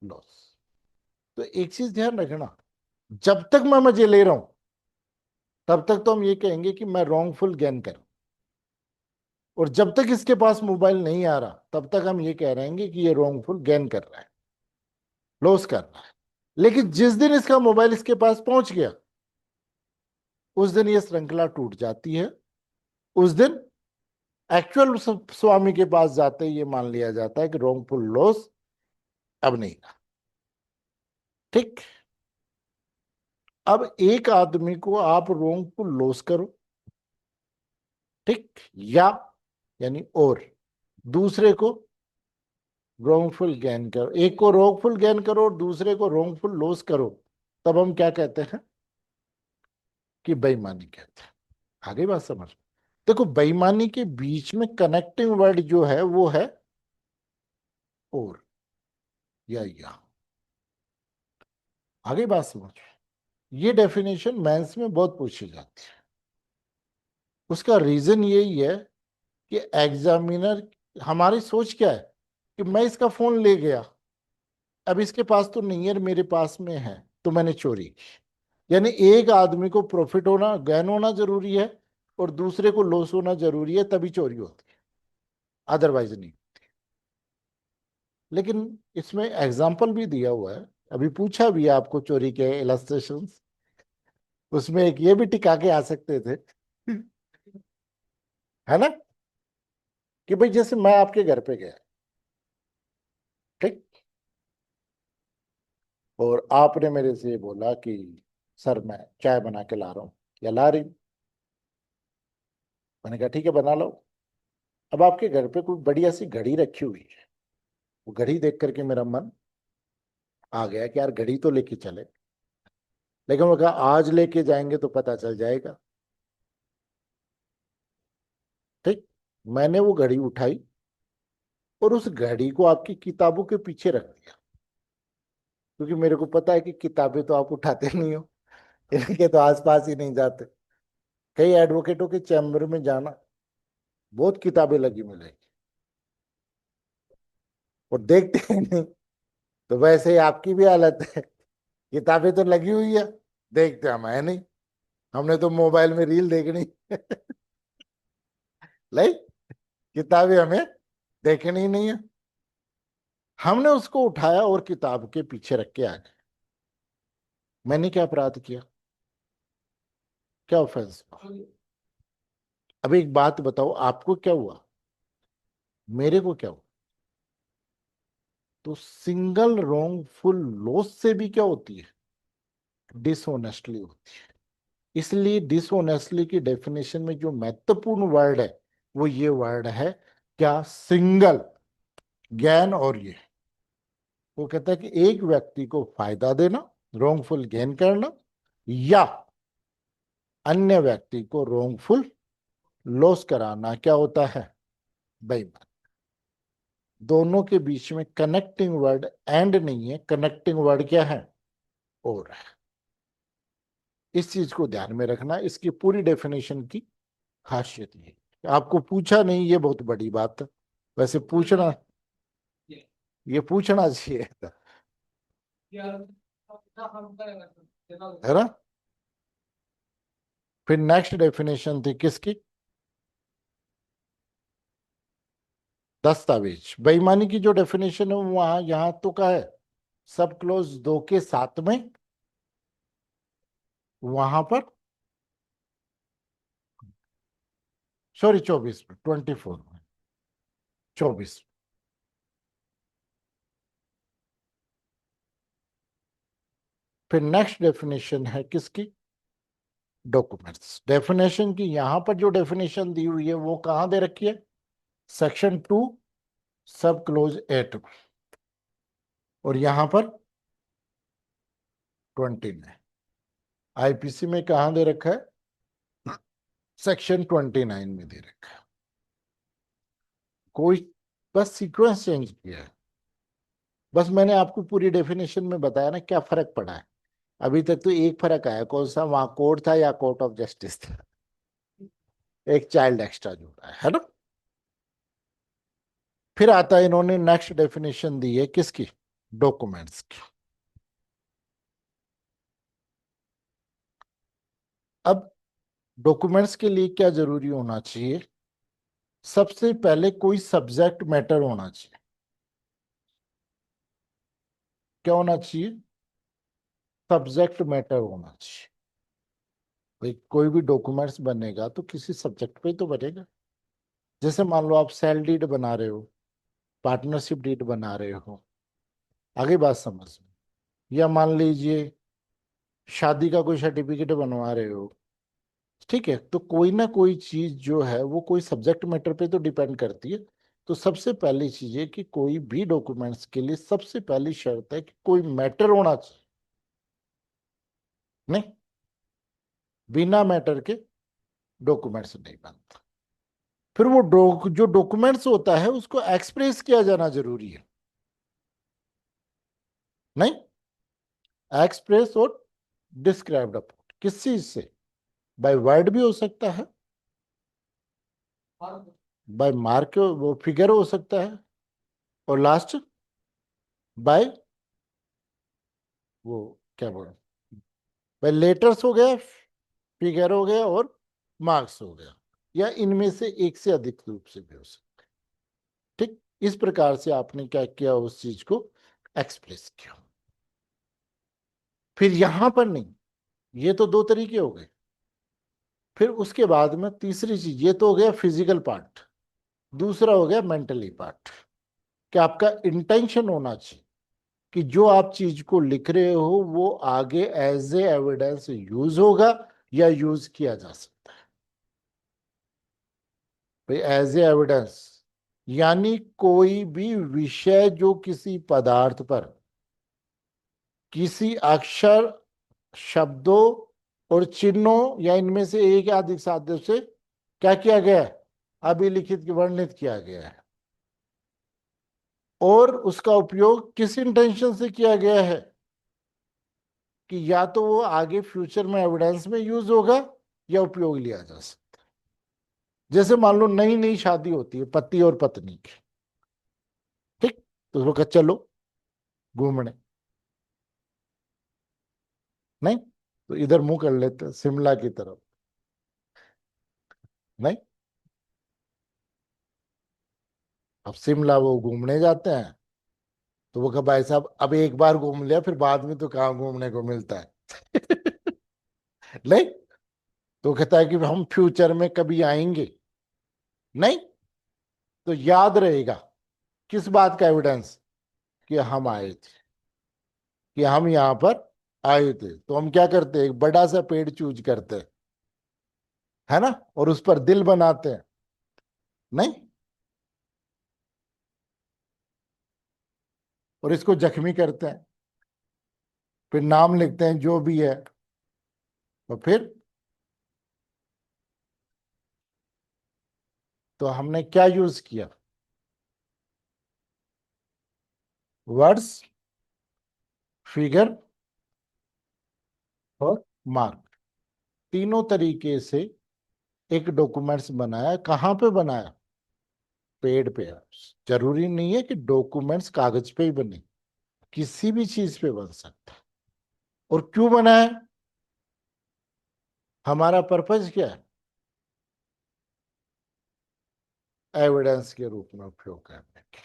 लॉस। तो एक चीज ध्यान रखना, जब तक मैं मजे ले रहा हूं तब तक तो हम ये कहेंगे कि मैं रॉन्गफुल गेन कर। और जब तक इसके पास मोबाइल नहीं आ रहा तब तक हम ये कह रहे हैं कि ये रॉन्गफुल गेन कर रहा है, लॉस कर रहा है। लेकिन जिस दिन इसका मोबाइल इसके पास पहुंच गया उस दिन ये श्रृंखला टूट जाती है। उस दिन एक्चुअल स्वामी के पास जाते ही ये मान लिया जाता है कि रॉन्गफुल लॉस अब नहीं रहा। ठीक। अब एक आदमी को आप रॉन्गफुल लॉस करो, ठीक, या यानी और दूसरे को रॉन्गफुल गेन करो, एक को रॉन्गफुल गेन करो और दूसरे को रॉन्गफुल लॉस करो, तब हम क्या कहते हैं कि बेईमानी कहते हैं। आगे बात समझ। देखो बेईमानी के बीच में कनेक्टिंग वर्ड जो है वो है और या। आगे बात समझ। ये डेफिनेशन मेंस में बहुत पूछी जाती है। उसका रीजन यही है कि एग्जामिनर, हमारी सोच क्या है कि मैं इसका फोन ले गया, अब इसके पास तो नहीं है, मेरे पास में है, तो मैंने चोरी की। यानी एक आदमी को प्रॉफिट होना, गेन होना जरूरी है और दूसरे को लॉस होना जरूरी है, तभी चोरी होती है, अदरवाइज नहीं। लेकिन इसमें एग्जाम्पल भी दिया हुआ है, अभी पूछा भी है आपको चोरी के इलस्ट्रेशंस, उसमें एक ये भी टिका के आ सकते थे है ना, कि भाई जैसे मैं आपके घर पे गया, ठीक, और आपने मेरे से बोला कि सर मैं चाय बना के ला रहा हूँ या ला रही हूँ। मैंने कहा ठीक है बना लो। अब आपके घर पे कोई बढ़िया सी घड़ी रखी हुई है, वो घड़ी देख करके मेरा मन आ गया कि यार घड़ी तो लेके चले, लेकिन वो कहा आज लेके जाएंगे तो पता चल जाएगा। ठीक, मैंने वो घड़ी उठाई और उस घड़ी को आपकी किताबों के पीछे रख दिया, क्योंकि मेरे को पता है कि किताबें तो आप उठाते नहीं हो, इनके तो आसपास ही नहीं जाते। कई एडवोकेटों के चैम्बर में जाना, बहुत किताबें लगी मिलेगी और देखते ही नहीं। तो वैसे ही आपकी भी हालत है, किताबें तो लगी हुई है, देखते हम है नहीं, हमने तो मोबाइल में रील देखनी नहीं, किताबें हमें देखनी ही नहीं है। हमने उसको उठाया और किताब के पीछे रख के आ गए। मैंने क्या अपराध किया, क्या ऑफेंस? अब एक बात बताओ, आपको क्या हुआ, मेरे को क्या हुआ? तो सिंगल रॉन्गफुल लॉस से भी क्या होती है, डिसऑनेस्टली होती है। इसलिए डिसऑनेस्टली की डेफिनेशन में जो महत्वपूर्ण वर्ड है वो ये वर्ड है, क्या, सिंगल गेन। और ये वो कहता है कि एक व्यक्ति को फायदा देना, रॉन्गफुल गेन करना, या अन्य व्यक्ति को रॉन्गफुल लॉस कराना, क्या होता है, बेईमान। दोनों के बीच में कनेक्टिंग वर्ड एंड नहीं है, कनेक्टिंग वर्ड क्या है, और है। इस चीज को ध्यान में रखना, इसकी पूरी डेफिनेशन की खासियत ये है। आपको पूछा नहीं, ये बहुत बड़ी बात है, वैसे पूछना, ये पूछना चाहिए था, है ना। फिर नेक्स्ट डेफिनेशन थी किसकी, दस्तावेज। बेईमानी की जो डेफिनेशन है वहां यहां तो का है, सब क्लोज 2 के साथ में, वहां पर सॉरी 24 में, 24 में, 24। फिर नेक्स्ट डेफिनेशन है किसकी, डॉक्यूमेंट्स। डेफिनेशन की यहां पर जो डेफिनेशन दी हुई है वो कहां दे रखी है, सेक्शन 2 सब क्लोज 8 में, और यहां पर 20 में। आईपीसी में कहां दे रखा है, सेक्शन 29 में दे रखा है। कोई बस सीक्वेंस चेंज किया है। बस मैंने आपको पूरी डेफिनेशन में बताया ना क्या फर्क पड़ा है। अभी तक तो एक फर्क आया, कौन सा, वहां कोर्ट था या कोर्ट ऑफ जस्टिस था, एक चाइल्ड एक्स्ट्रा जोड़ा है ना। फिर आता है, इन्होंने नेक्स्ट डेफिनेशन दी है किसकी, डॉक्यूमेंट्स की। अब डॉक्यूमेंट्स के लिए क्या जरूरी होना चाहिए, सबसे पहले कोई सब्जेक्ट मैटर होना चाहिए। क्या होना चाहिए, सब्जेक्ट मैटर होना चाहिए। भाई कोई भी डॉक्यूमेंट्स बनेगा तो किसी सब्जेक्ट पे तो बनेगा। जैसे मान लो आप सेल डीड बना रहे हो, पार्टनरशिप डीड बना रहे हो, आगे बात समझ में, या मान लीजिए शादी का कोई सर्टिफिकेट बनवा रहे हो, ठीक है, तो कोई ना कोई चीज जो है वो कोई सब्जेक्ट मैटर पे तो डिपेंड करती है। तो सबसे पहली चीज है कि कोई भी डॉक्यूमेंट्स के लिए सबसे पहली शर्त है कि कोई मैटर होना चाहिए। नहीं, बिना मैटर के डॉक्यूमेंट्स नहीं बनता। फिर वो जो डॉक्यूमेंट्स होता है उसको एक्सप्रेस किया जाना जरूरी है। नहीं, एक्सप्रेस और डिस्क्राइब्ड अपॉन किस चीज से, बाय वर्ड भी हो सकता है, बाय मार्क वो फिगर हो सकता है, और लास्ट बाय वो क्या बोल, भाई लेटर्स हो गया, फिगर हो गया, और मार्क्स हो गया, या इनमें से एक से अधिक रूप से भी हो सकता है। ठीक, इस प्रकार से आपने क्या किया, उस चीज को एक्सप्रेस किया। फिर यहां पर नहीं, ये तो दो तरीके हो गए। फिर उसके बाद में तीसरी चीज, ये तो हो गया फिजिकल पार्ट, दूसरा हो गया मेंटली पार्ट, कि आपका इंटेंशन होना चाहिए कि जो आप चीज को लिख रहे हो वो आगे एज ए एविडेंस यूज होगा या यूज किया जा सकता है। भाई एज ए एविडेंस, यानी कोई भी विषय जो किसी पदार्थ पर किसी अक्षर, शब्दों और चिन्हों या इनमें से एक या अधिक साध्यों से क्या किया गया है, अभिलिखित वर्णित किया गया है, और उसका उपयोग किस इंटेंशन से किया गया है कि या तो वो आगे फ्यूचर में एविडेंस में यूज होगा या उपयोग लिया जा सकता है। जैसे मान लो नई नई शादी होती है पति और पत्नी की, ठीक, तो उसको कहा चलो घूमने, नहीं तो इधर मुंह कर लेते हैं शिमला की तरफ, नहीं, अब शिमला वो घूमने जाते हैं, तो वो कहा भाई साहब अब एक बार घूम लिया फिर बाद में तो कहाँ घूमने को मिलता है। नहीं, तो कहता है कि हम फ्यूचर में कभी आएंगे, नहीं, तो याद रहेगा किस बात का एविडेंस कि हम आए थे, कि हम यहाँ पर आए थे। तो हम क्या करते हैं, एक बड़ा सा पेड़ चूज करते हैं, है ना, और उस पर दिल बनाते हैं, नहीं, और इसको जख्मी करते हैं, फिर नाम लिखते हैं जो भी है, तो फिर तो हमने क्या यूज किया, वर्ड्स, फिगर और मार्क, तीनों तरीके से एक डॉक्यूमेंट्स बनाया। कहाँ पे बनाया, पेड़ पे। जरूरी नहीं है कि डॉक्यूमेंट्स कागज पे ही बने, किसी भी चीज पे बन सकता है। और क्यों बनाया, हमारा पर्पज क्या है, एविडेंस के रूप में उपयोग करने के,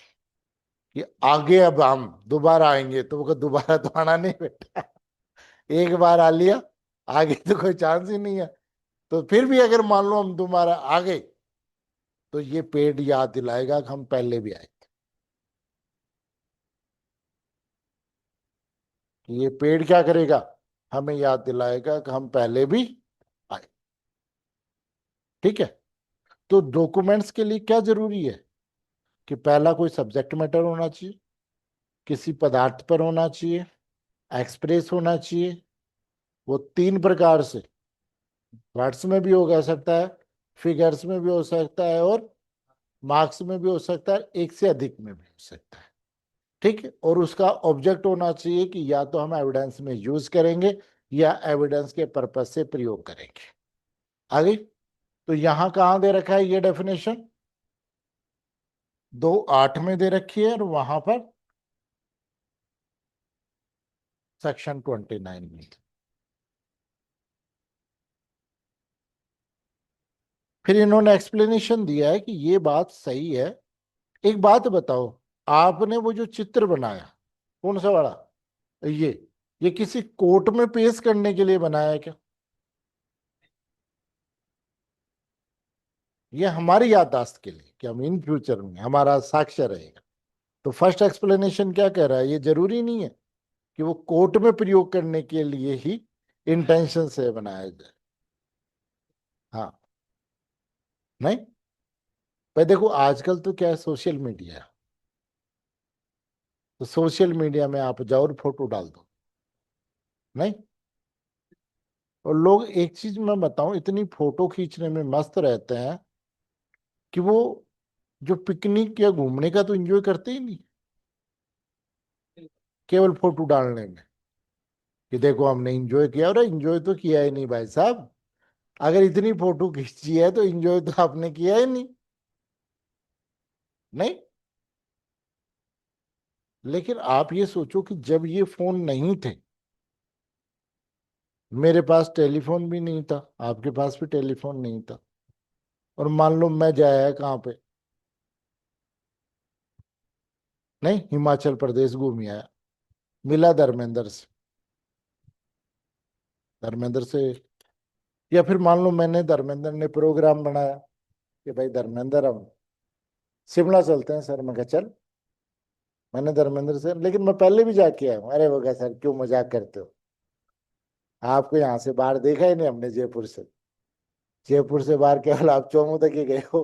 कि आगे अब हम दोबारा आएंगे, तो वो दोबारा तो आना नहीं बेटा, एक बार आ लिया, आगे तो कोई चांस ही नहीं है। तो फिर भी अगर मान लो हम दोबारा आ गए, तो ये पेड़ याद दिलाएगा कि हम पहले भी आए थे। कि ये पेड़ क्या करेगा, हमें याद दिलाएगा कि हम पहले भी आए, ठीक है। तो डॉक्यूमेंट्स के लिए क्या जरूरी है कि पहला कोई सब्जेक्ट मैटर होना चाहिए, किसी पदार्थ पर होना चाहिए, एक्सप्रेस होना चाहिए, वो तीन प्रकार से, वर्ड्स में भी हो सकता है, फिगर्स में भी हो सकता है, और मार्क्स में भी हो सकता है, एक से अधिक में भी हो सकता है, ठीक है। और उसका ऑब्जेक्ट होना चाहिए कि या तो हम एविडेंस में यूज करेंगे या एविडेंस के पर्पज से प्रयोग करेंगे। आगे, तो यहां कहां दे रखा है ये डेफिनेशन, 2(8) में दे रखी है, और वहां पर सेक्शन 29 में। फिर इन्होंने एक्सप्लेनेशन दिया है कि ये बात सही है। एक बात बताओ, आपने वो जो चित्र बनाया, कौन सा वाला, ये किसी कोर्ट में पेश करने के लिए बनाया है क्या, ये हमारी याददाश्त के लिए कि हम इन फ्यूचर में हमारा साक्ष्य रहेगा। तो फर्स्ट एक्सप्लेनेशन क्या कह रहा है, ये जरूरी नहीं है कि वो कोर्ट में प्रयोग करने के लिए ही इंटेंशन से बनाया जाए। हाँ, नहीं, पर देखो आजकल तो क्या है, सोशल मीडिया, तो सोशल मीडिया में आप जाओ और फोटो डाल दो, नहीं, और लोग एक चीज मैं बताऊं, इतनी फोटो खींचने में मस्त रहते हैं कि वो जो पिकनिक या घूमने का तो एंजॉय करते ही नहीं, केवल फोटो डालने में कि देखो हमने एंजॉय किया। और एंजॉय तो किया ही नहीं भाई साहब, अगर इतनी फोटो खींची है तो एंजॉय तो आपने किया ही नहीं, नहीं। लेकिन आप ये सोचो कि जब ये फोन नहीं थे, मेरे पास टेलीफोन भी नहीं था, आपके पास भी टेलीफोन नहीं था, और मान लो मैं जाया कहाँ पे, नहीं, हिमाचल प्रदेश घूम आया, मिला धर्मेंद्र से, धर्मेंद्र से, या फिर मान लो मैंने, धर्मेंद्र ने प्रोग्राम बनाया कि भाई धर्मेंद्र हम शिमला चलते हैं सर, मैं कहा चल। मैंने धर्मेंद्र से, लेकिन मैं पहले भी जाके आया हूँ। अरे वो कहा सर क्यों मजाक करते हो, आपको यहाँ से बाहर देखा ही नहीं हमने, जयपुर से, जयपुर से बाहर केवल आप चौमू तक ही गए हो।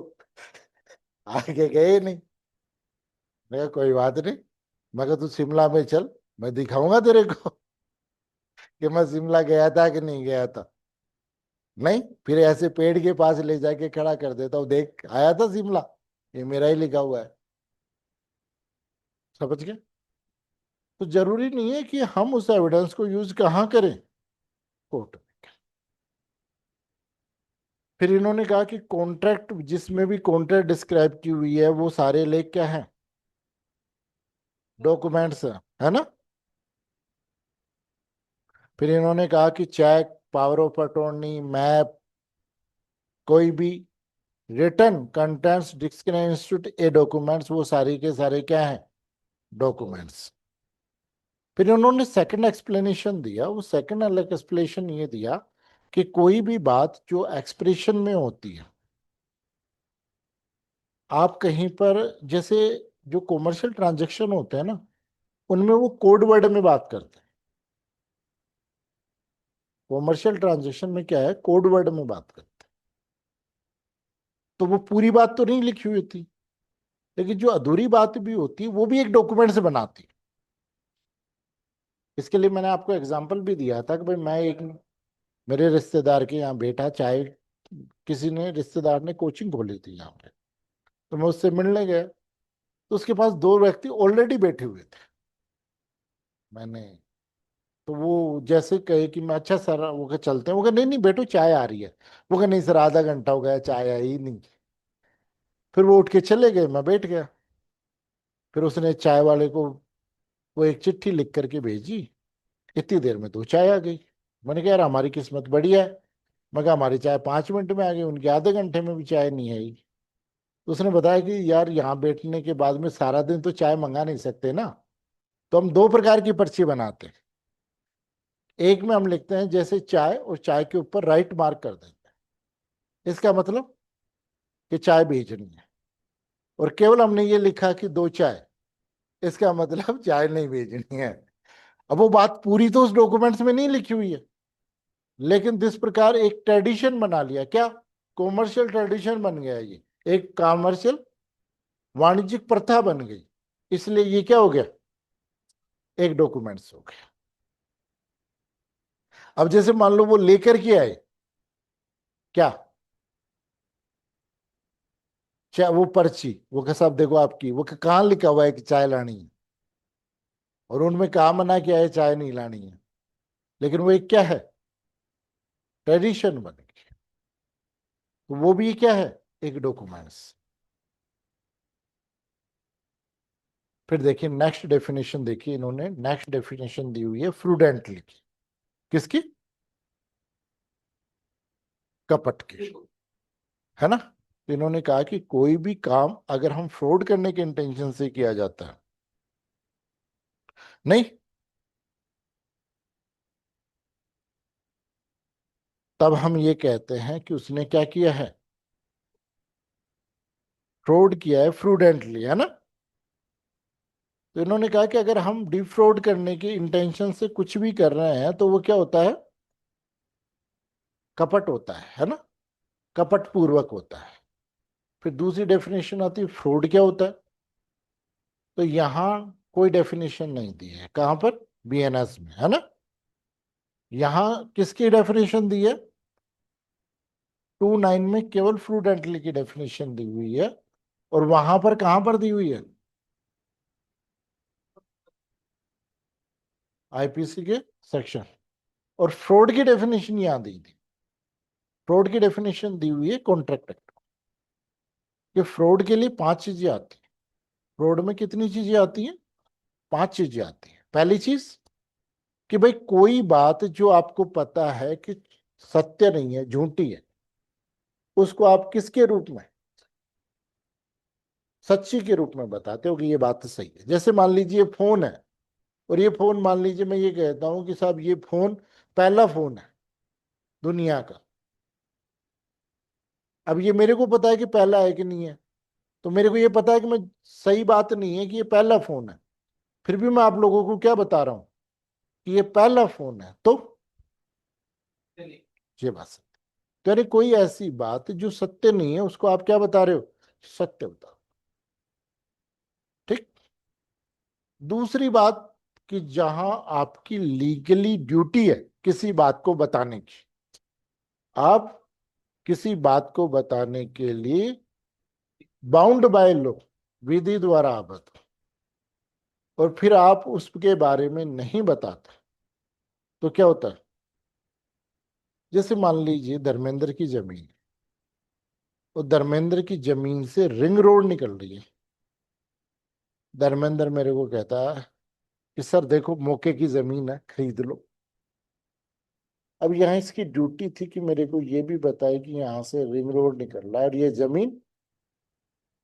आगे गए नहीं। मैं कहा कोई बात नहीं, मैं कहा तू शिमला में चल, मैं दिखाऊंगा तेरे को कि मैं शिमला गया था कि नहीं गया था। नहीं, फिर ऐसे पेड़ के पास ले जाके खड़ा कर देता हूँ, देख आया था शिमला, ये मेरा ही लिखा हुआ है। समझ गए? तो जरूरी नहीं है कि हम उस एविडेंस को यूज कहाँ करें, कोर्ट में। फिर इन्होंने कहा कि कॉन्ट्रैक्ट, जिसमें भी कॉन्ट्रैक्ट डिस्क्राइब की हुई है वो सारे लेख क्या हैं, डॉक्यूमेंट्स है ना। फिर इन्होंने कहा कि cheque, power of attorney, map, कोई भी return contents dictionary institute a documents, वो सारी के सारे क्या हैं, डॉक्यूमेंट्स। फिर उन्होंने सेकंड एक्सप्लेनेशन दिया, वो सेकंड अलग एक्सप्लेनेशन ये दिया कि कोई भी बात जो एक्सप्रेशन में होती है, आप कहीं पर जैसे जो कॉमर्शियल ट्रांजैक्शन होते हैं ना, उनमें वो कोड वर्ड में बात करते हैं। कॉमर्शियल ट्रांजैक्शन में क्या है, कोड वर्ड में बात करते हैं। तो वो पूरी बात तो नहीं लिखी हुई थी, लेकिन जो अधूरी बात भी होती है वो भी एक डॉक्यूमेंट से बनाती है। इसके लिए मैंने आपको एग्जांपल भी दिया था कि भाई मैं एक, मेरे रिश्तेदार के यहाँ बेटा चाय, किसी ने रिश्तेदार ने कोचिंग खोली थी यहाँ पे, तो मैं उससे मिलने गया, तो उसके पास दो व्यक्ति ऑलरेडी बैठे हुए थे। मैंने, तो वो जैसे कहे कि मैं, अच्छा सर वो कहे चलते हैं, वो कहे नहीं नहीं बैठो चाय आ रही है। वो कहे नहीं सर आधा घंटा हो गया चाय आई ही नहीं। फिर वो उठ के चले गए, मैं बैठ गया। फिर उसने चाय वाले को वो एक चिट्ठी लिख करके भेजी, इतनी देर में तो चाय आ गई। मैंने कहा यार हमारी किस्मत बढ़िया है। मैं कहा हमारी चाय 5 मिनट में आ गई, उनके आधे घंटे में भी चाय नहीं आई। तो उसने बताया कि यार यहाँ बैठने के बाद में सारा दिन तो चाय मंगा नहीं सकते ना, तो हम दो प्रकार की पर्ची बनाते हैं। एक में हम लिखते हैं जैसे चाय, और चाय के ऊपर राइट मार्क कर देते हैं, इसका मतलब कि चाय भेजनी है। और केवल हमने ये लिखा कि दो चाय, इसका मतलब चाय नहीं भेजनी है। अब वो बात पूरी तो उस डॉक्यूमेंट्स में नहीं लिखी हुई है, लेकिन जिस प्रकार एक ट्रेडिशन बना लिया, क्या कॉमर्शियल ट्रेडिशन बन गया, ये एक कॉमर्शियल वाणिज्यिक प्रथा बन गई, इसलिए ये क्या हो गया, एक डॉक्यूमेंट्स हो गया। अब जैसे मान लो वो लेकर के आए, क्या, चाहे वो पर्ची, वो का साहब देखो आपकी, वो कहाँ लिखा हुआ है कि चाय लानी है, और उनमें कहा मना किया है चाय नहीं लानी है, लेकिन वो एक क्या है, ट्रेडिशन बन गई। तो वो भी क्या है, एक डॉक्यूमेंट्स। फिर देखिए नेक्स्ट डेफिनेशन, देखिए इन्होंने नेक्स्ट डेफिनेशन दी हुई है फ्रूडेंटली की, किसकी, कपट की, है ना। तो इन्होंने कहा कि कोई भी काम अगर हम फ्रॉड करने के इंटेंशन से किया जाता है, नहीं, तब हम ये कहते हैं कि उसने क्या किया है, फ्रॉड किया है फ्रूडेंटली, है ना। तो इन्होंने कहा कि अगर हम डिफ्रॉड करने के इंटेंशन से कुछ भी कर रहे हैं तो वो क्या होता है, कपट होता है ना, कपट पूर्वक होता है। फिर दूसरी डेफिनेशन आती है फ्रॉड क्या होता है। तो यहाँ कोई डेफिनेशन नहीं दी है, कहां पर, बीएनएस में, है ना। यहाँ किसकी डेफिनेशन दी है, 2(9) में केवल फ्रूडेंटली की डेफिनेशन दी हुई है, और वहां पर कहां पर दी हुई है, आईपीसी के सेक्शन। और फ्रॉड की डेफिनेशन यहां दी थी, फ्रॉड की डेफिनेशन दी हुई है कॉन्ट्रैक्ट एक्ट। ये फ्रॉड के लिए 5 चीजें आती हैं। फ्रॉड में कितनी चीजें आती हैं, 5 चीजें आती हैं। पहली चीज कि भाई कोई बात जो आपको पता है कि सत्य नहीं है, झूठी है, उसको आप किसके रूप में, सच्ची के रूप में बताते हो कि ये बात तो सही है। जैसे मान लीजिए फोन है, और ये फोन मान लीजिए मैं ये कहता हूं कि साहब ये फोन पहला फोन है दुनिया का। अब ये मेरे को पता है कि पहला है कि नहीं है, तो मेरे को ये पता है कि मैं, सही बात नहीं है कि ये पहला फोन है, फिर भी मैं आप लोगों को क्या बता रहा हूं कि ये पहला फोन है, तो ये बात सत्य। तो यानी कोई ऐसी बात जो सत्य नहीं है उसको आप क्या बता रहे हो, सत्य बता। ठीक। दूसरी बात कि जहां आपकी लीगली ड्यूटी है किसी बात को बताने की, आप किसी बात को बताने के लिए बाउंड बाय लॉ, विधि द्वारा आबद्ध, और फिर आप उसके बारे में नहीं बताते तो क्या होता है? जैसे मान लीजिए धर्मेंद्र की जमीन, और धर्मेंद्र की जमीन से रिंग रोड निकल रही है। धर्मेंद्र मेरे को कहता है कि सर देखो मौके की जमीन है, खरीद लो। अब यहाँ इसकी ड्यूटी थी कि मेरे को ये भी बताए कि यहाँ से रिंग रोड निकल रहा है और ये जमीन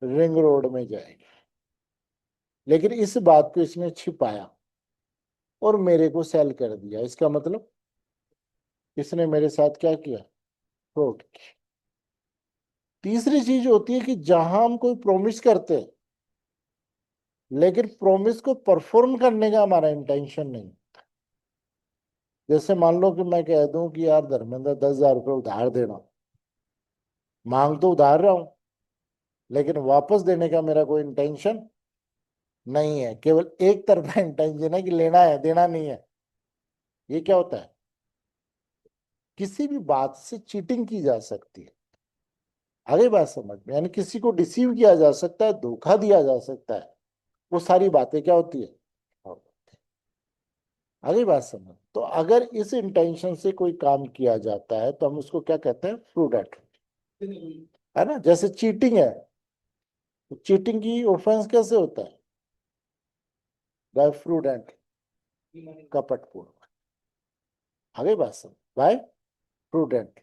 रिंग रोड में जाएगी, लेकिन इस बात को इसने छिपाया और मेरे को सेल कर दिया। इसका मतलब इसने मेरे साथ क्या किया? फ्रॉड किया। तीसरी चीज होती है कि जहां हम कोई प्रॉमिस करते हैं लेकिन प्रॉमिस को परफॉर्म करने का हमारा इंटेंशन नहीं। जैसे मान लो कि मैं कह दूं कि यार धर्मेंद्र 10,000 रुपये उधार देना, मांग तो उधार रहा हूं लेकिन वापस देने का मेरा कोई इंटेंशन नहीं है, केवल एक तरफा इंटेंशन है कि लेना है, देना नहीं है। ये क्या होता है? किसी भी बात से चीटिंग की जा सकती है। आगे बात समझ में, यानी किसी को डिसीव किया जा सकता है, धोखा दिया जा सकता है। वो सारी बातें क्या होती है? आगे बात समझ। तो अगर इस इंटेंशन से कोई काम किया जाता है तो हम उसको क्या कहते हैं? फ्रूडेंट, है ना। जैसे चीटिंग है, तो चीटिंग की ऑफेंस कैसे होता है? बाय फ्रूडेंट, कपटपूर्ण। आगे बात समझ, बाय फ्रूडेंट।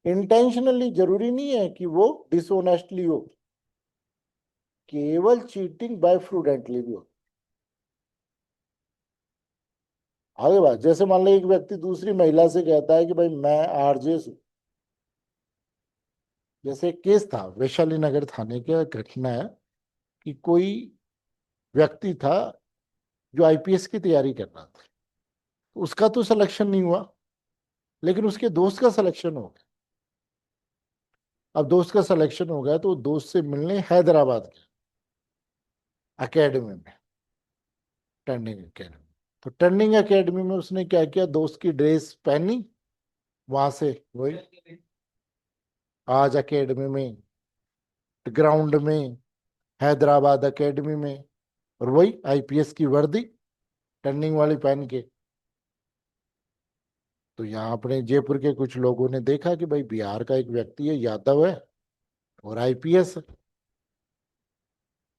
इंटेंशनली जरूरी नहीं है कि वो डिसऑनेस्टली हो, केवल चीटिंग बाय फ्रूडेंटली भी हो। आगे बात, जैसे मान लो एक व्यक्ति दूसरी महिला से कहता है कि भाई मैं आरजे हूं। जैसे एक केस था वैशाली नगर थाने का, घटना है कि कोई व्यक्ति था जो आईपीएस की तैयारी कर रहा था। तो उसका तो सिलेक्शन नहीं हुआ, लेकिन उसके दोस्त का सिलेक्शन हो गया। अब दोस्त का सिलेक्शन हो गया तो वो दोस्त से मिलने हैदराबाद गया, एकेडमी में, टर्निंग एकेडमी। तो टर्निंग एकेडमी में उसने क्या किया? दोस्त की ड्रेस पहनी, वहां से वही आज एकेडमी में, ग्राउंड में, हैदराबाद एकेडमी में, और वही आईपीएस की वर्दी टर्निंग वाली पहन के। तो यहाँ अपने जयपुर के कुछ लोगों ने देखा कि भाई बिहार का एक व्यक्ति है, यादव है और आईपीएस है,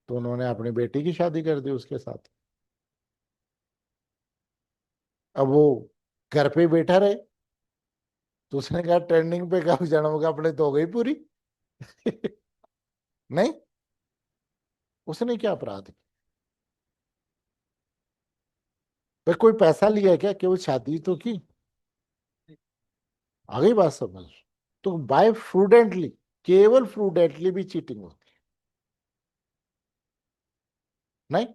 तो उन्होंने अपनी बेटी की शादी कर दी उसके साथ। अब वो घर पे ही बैठा रहे, तो उसने कहा ट्रेंडिंग पे कब जन्म का अपने तो हो गई पूरी। नहीं, उसने क्या अपराध किया? भाई कोई पैसा लिया क्या? केवल शादी तो की। आगे बात समझ। तो बाय फ्रूडेंटली, केवल फ्रूडेंटली भी चीटिंग होती है। नहीं।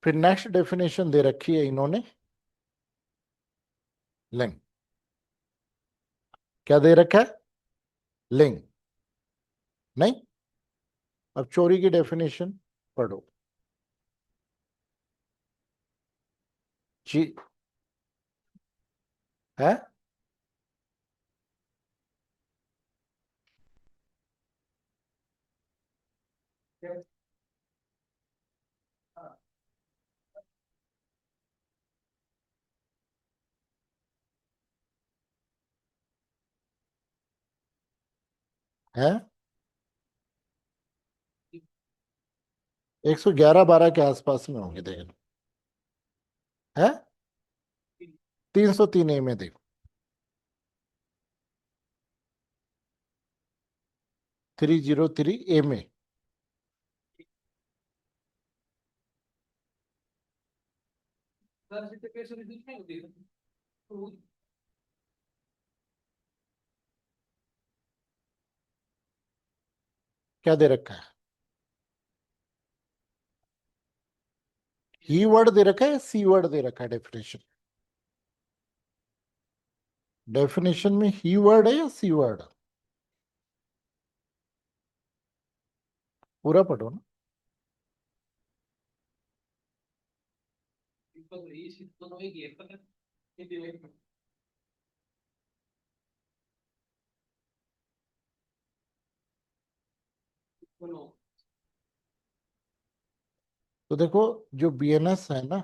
फिर नेक्स्ट डेफिनेशन दे रखी है इन्होंने, लिंग। क्या दे रखा है? लिंग। नहीं। अब चोरी की डेफिनेशन पढ़ो। जी है। है 111-12 के आसपास में होंगे, देखो। है 303 ए में देखो, 303 ए में। क्या दे रखा है? ही वर्ड दे रखा है, सी वर्ड दे रखा है डेफिनेशन? डेफिनेशन में ही वर्ड है या सी वर्ड? पूरा पढ़ो ना। तो देखो, जो बीएनएस है ना,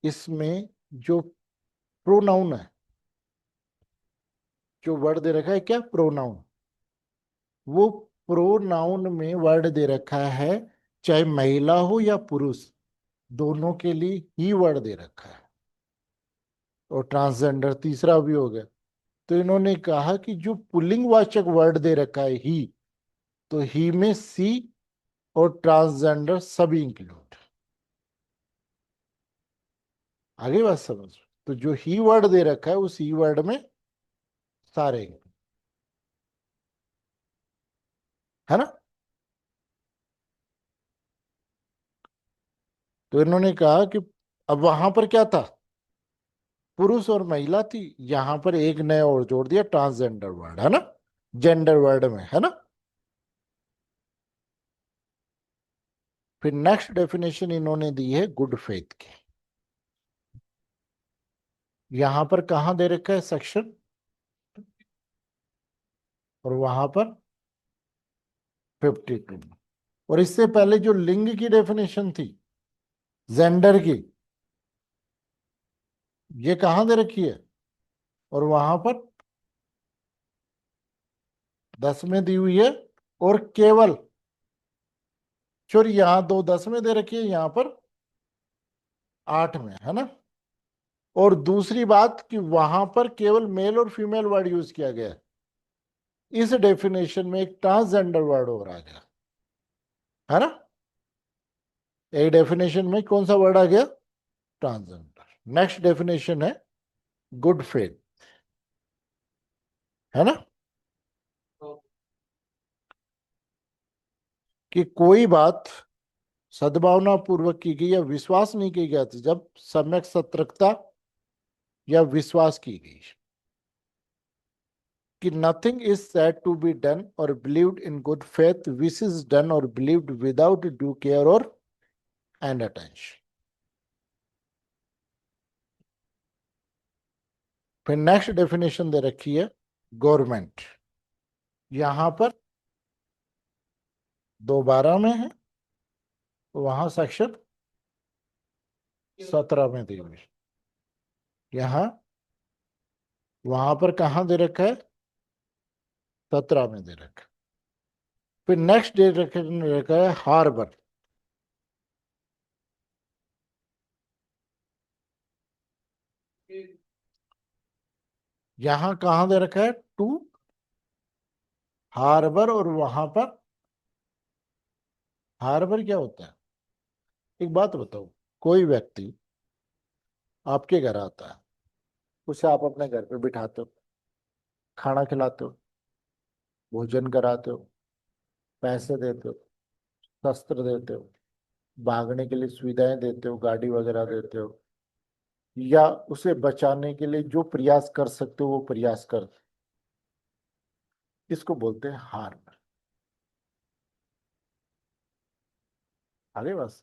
इसमें जो प्रोनाउन है, जो वर्ड दे रखा है क्या, प्रोनाउन, वो प्रोनाउन में वर्ड दे रखा है, चाहे महिला हो या पुरुष, दोनों के लिए ही वर्ड दे रखा है। और ट्रांसजेंडर तीसरा भी हो गया। तो इन्होंने कहा कि जो पुल्लिंग वाचक वर्ड दे रखा है ही, तो ही में सी और ट्रांसजेंडर सभी इंक्लूड। आगे बात समझ। तो जो ही वर्ड दे रखा है उस ही वर्ड में सारे include, है ना। तो इन्होंने कहा कि अब वहां पर क्या था, पुरुष और महिला थी, यहां पर एक नया और जोड़ दिया, ट्रांसजेंडर वर्ड, है ना, जेंडर वर्ड में, है ना। फिर नेक्स्ट डेफिनेशन इन्होंने दी है गुड फेथ की। यहां पर कहां दे रखा है, सेक्शन, और वहां पर 52। और इससे पहले जो लिंग की डेफिनेशन थी, जेंडर की, ये कहां दे रखी है, और वहां पर 10 में दी हुई है। और केवल, सॉरी, यहां 2 10 में दे रखी है, यहां पर 8 में, है ना। और दूसरी बात कि वहां पर केवल मेल और फीमेल वर्ड यूज किया गया है। इस डेफिनेशन में एक ट्रांसजेंडर वर्ड और आ गया, है ना। एक डेफिनेशन में कौन सा वर्ड आ गया, ट्रांसजेंडर। नेक्स्ट डेफिनेशन है गुड फेथ, है ना, कि कोई बात सद्भावना पूर्वक की गई या विश्वास नहीं की गई थी, जब सम्यक सतर्कता या विश्वास की गई, कि nothing is said to be done or believed in good faith which is done or believed without due care और एंड अटेंशन। फिर नेक्स्ट डेफिनेशन दे रखी है गवर्नमेंट, यहां पर 2 12 में है, वहां सेक्शन 17 में दी हुई, यहाँ वहां पर कहां दे रखा है, 17 में दे रखा है। फिर नेक्स्ट डे रखा है हार्बर, यहां कहां दे रखा है, 2 हार्बर। और वहां पर हार्बर क्या होता है, एक बात बताओ, कोई व्यक्ति आपके घर आता है, उसे आप अपने घर पे बिठाते हो, खाना खिलाते हो, भोजन कराते हो, पैसे देते हो, शस्त्र देते हो, भागने के लिए सुविधाएं देते हो, गाड़ी वगैरह देते हो, या उसे बचाने के लिए जो प्रयास कर सकते हो वो प्रयास कर, इसको बोलते हैं हार्बर। आगे बस,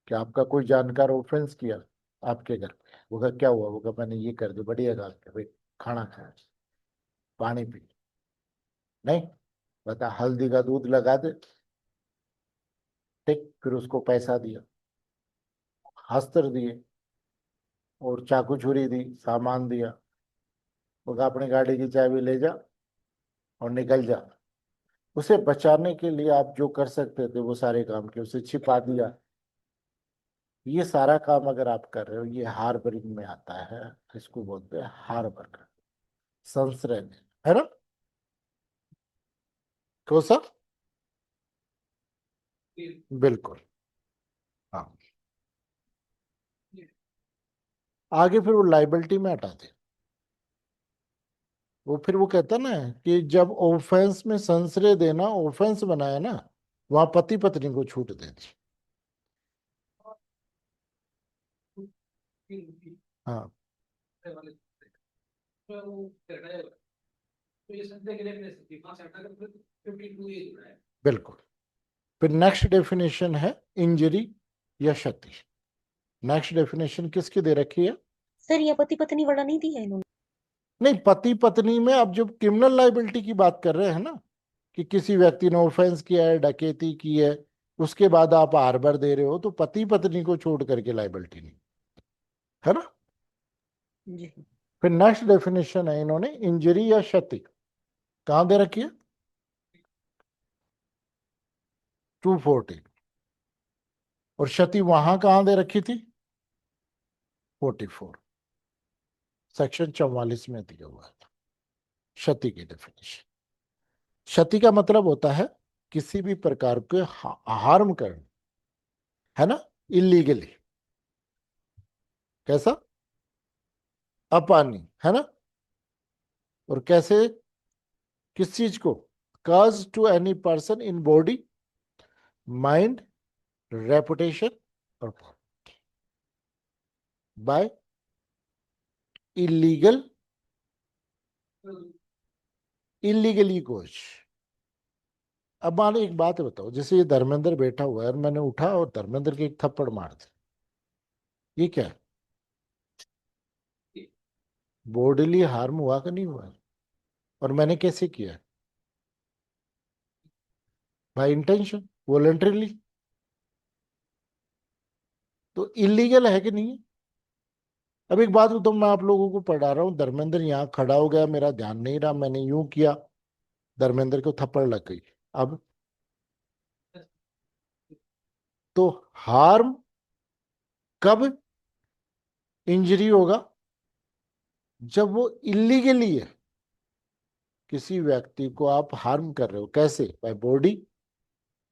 क्या आपका कोई जानकार ऑफेंस किया आपके घर पे, वो कहा क्या हुआ, वो कहा मैंने ये कर दिया, बढ़िया कहा कि भाई खाना खाया, पानी पी, नहीं, बता हल्दी का दूध लगा दे, ठीक, फिर उसको पैसा दिया, अस्त्र दिए, और चाकू छुरी दी, सामान दिया, वो कहा अपनी गाड़ी की चाबी ले जा और निकल जा। उसे बचाने के लिए आप जो कर सकते थे वो सारे काम किए, उसे छिपा दिया। ये सारा काम अगर आप कर रहे हो, ये हार्बरिंग में आता है, इसको बोलते हैं हार्बर, संश्रय में, है ना। कौन सा, बिल्कुल, हाँ। आगे फिर वो लाइबिलिटी में हटाते, वो फिर वो कहता ना कि जब ऑफेंस में संश्रय देना ऑफेंस बनाया ना, वहां पति पत्नी को छूट देती। हाँ, बिल्कुल। फिर नेक्स्ट डेफिनेशन है इंजरी या क्षति। नेक्स्ट डेफिनेशन किसकी दे रखी है? सर ये पति पत्नी वाला नहीं दिया इन्होंने? नहीं, पति पत्नी में अब जब क्रिमिनल लाइबिलिटी की बात कर रहे हैं ना, कि किसी व्यक्ति ने ऑफेंस किया है, डकैती की है, उसके बाद आप आर्बर दे रहे हो, तो पति पत्नी को छोड़ करके लाइबिलिटी नहीं, है ना। जी। फिर नेक्स्ट डेफिनेशन है इन्होंने इंजरी या क्षति, कहां दे रखी है? 240। और क्षति वहां कहां दे रखी थी? 44, सेक्शन 44 में दिया हुआ है क्षति की डेफिनेशन। क्षति का मतलब होता है किसी भी प्रकार के हार्म करना, है ना, इलीगली। कैसा? अपानी, है ना। और कैसे? किस चीज को? Cause to any person in body, mind, reputation और बाय इलीगल, इलीगली कोच। अब मान एक बात बताओ, जैसे ये धर्मेंद्र बैठा हुआ है और मैंने उठा और धर्मेंद्र के एक थप्पड़ मार दिया, ये क्या है? बॉडीली हार्म हुआ कि नहीं हुआ? और मैंने कैसे किया? By intention, voluntarily. तो इलीगल है कि नहीं है? अब एक बात बताऊं, मैं आप लोगों को पढ़ा रहा हूँ, धर्मेंद्र यहाँ खड़ा हो गया, मेरा ध्यान नहीं रहा, मैंने यूं किया, धर्मेंद्र को थप्पड़ लग गई। अब तो हार्म कब इंजरी होगा? जब वो इलीगली है, किसी व्यक्ति को आप हार्म कर रहे हो। कैसे? बाय बॉडी,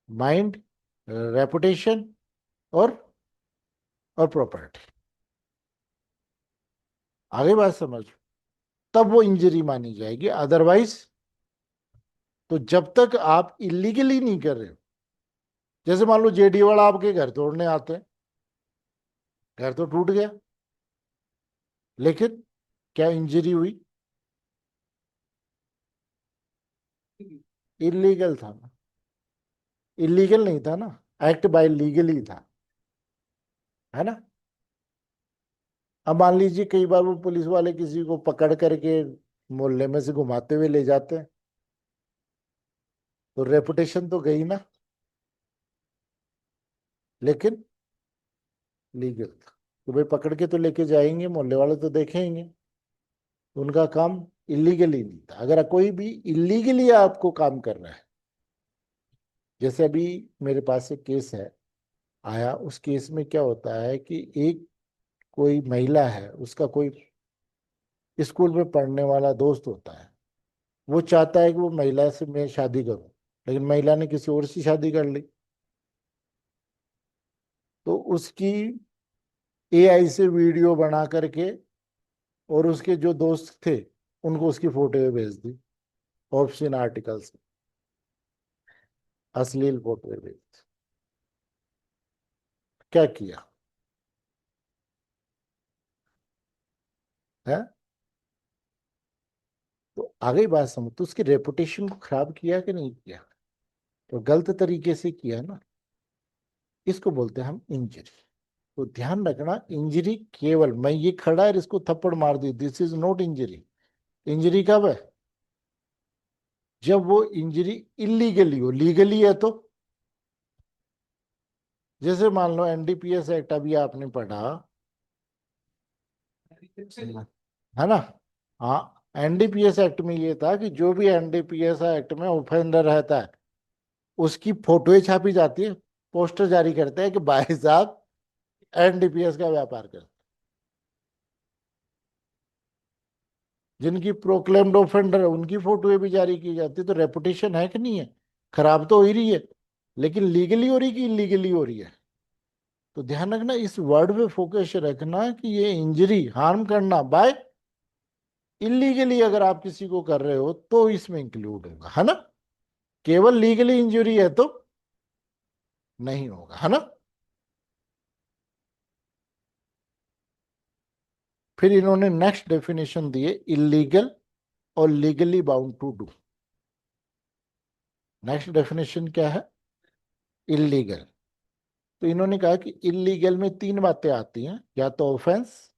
माइंड, रेपुटेशन और प्रॉपर्टी। आगे बात समझ, तब वो इंजरी मानी जाएगी। अदरवाइज तो जब तक आप इलीगली नहीं कर रहे हो, जैसे मान लो जेडी वाला आपके घर तोड़ने आते हैं, घर तो टूट गया, लेकिन क्या इंजरी हुई? इलीगल था ना, इलीगल नहीं था ना, एक्ट बाय लीगली था, है ना। अब मान लीजिए कई बार वो पुलिस वाले किसी को पकड़ करके मोहल्ले में से घुमाते हुए ले जाते हैं, तो रेपुटेशन तो गई ना, लेकिन लीगल था। तो भाई पकड़ के तो लेके जाएंगे, मोहल्ले वाले तो देखेंगे, उनका काम इलीगली नहीं था। अगर कोई भी इलीगली आपको काम कर रहा है, जैसे अभी मेरे पास एक केस है आया, उस केस में क्या होता है कि एक कोई महिला है, उसका कोई स्कूल में पढ़ने वाला दोस्त होता है, वो चाहता है कि वो महिला से मैं शादी करूं, लेकिन महिला ने किसी और से शादी कर ली, तो उसकी एआई से वीडियो बना करके और उसके जो दोस्त थे उनको उसकी फोटो भेज दी, ऑब्ससीन आर्टिकल्स, अश्लील फोटो भेज दी। क्या किया है? तो आगे बात समझ, तो उसकी रेपुटेशन को खराब किया कि नहीं किया? तो गलत तरीके से किया ना, इसको बोलते हैं हम इंजरी। तो ध्यान रखना, इंजरी केवल मैं ये खड़ा है इसको थप्पड़ मार दी, this is not injury. Injury कब है? जब वो इंजरी इलीगली हो। लीगली है तो जैसे मान लो एनडीपीएस एक्ट अभी आपने पढ़ा, है ना। हाँ, एनडीपीएस एक्ट में ये था कि जो भी एनडीपीएस एक्ट में ऑफेंडर रहता है उसकी फोटोएं छापी जाती है, पोस्टर जारी करते हैं कि भाई साहब एनडीपीएस का व्यापार करते। जिनकी प्रोक्लेम्ड ऑफेंडर है उनकी फोटोएं भी जारी की जाती है। तो रेपुटेशन है कि नहीं है? खराब तो हो ही रही है, लेकिन लीगली हो रही कि इलीगली हो रही है? तो ध्यान रखना, इस वर्ड पे फोकस रखना कि ये इंजरी, हार्म करना बाय इलीगली अगर आप किसी को कर रहे हो तो इसमें इंक्लूड होगा, है ना। केवल लीगली इंजरी है तो नहीं होगा, है ना। फिर इन्होंने नेक्स्ट डेफिनेशन दिए, इलीगल और legally bound to do. Next definition क्या है? इलीगल। तो इन्होंने कहा कि इलीगल में तीन बातें आती हैं, या तो ऑफेंस,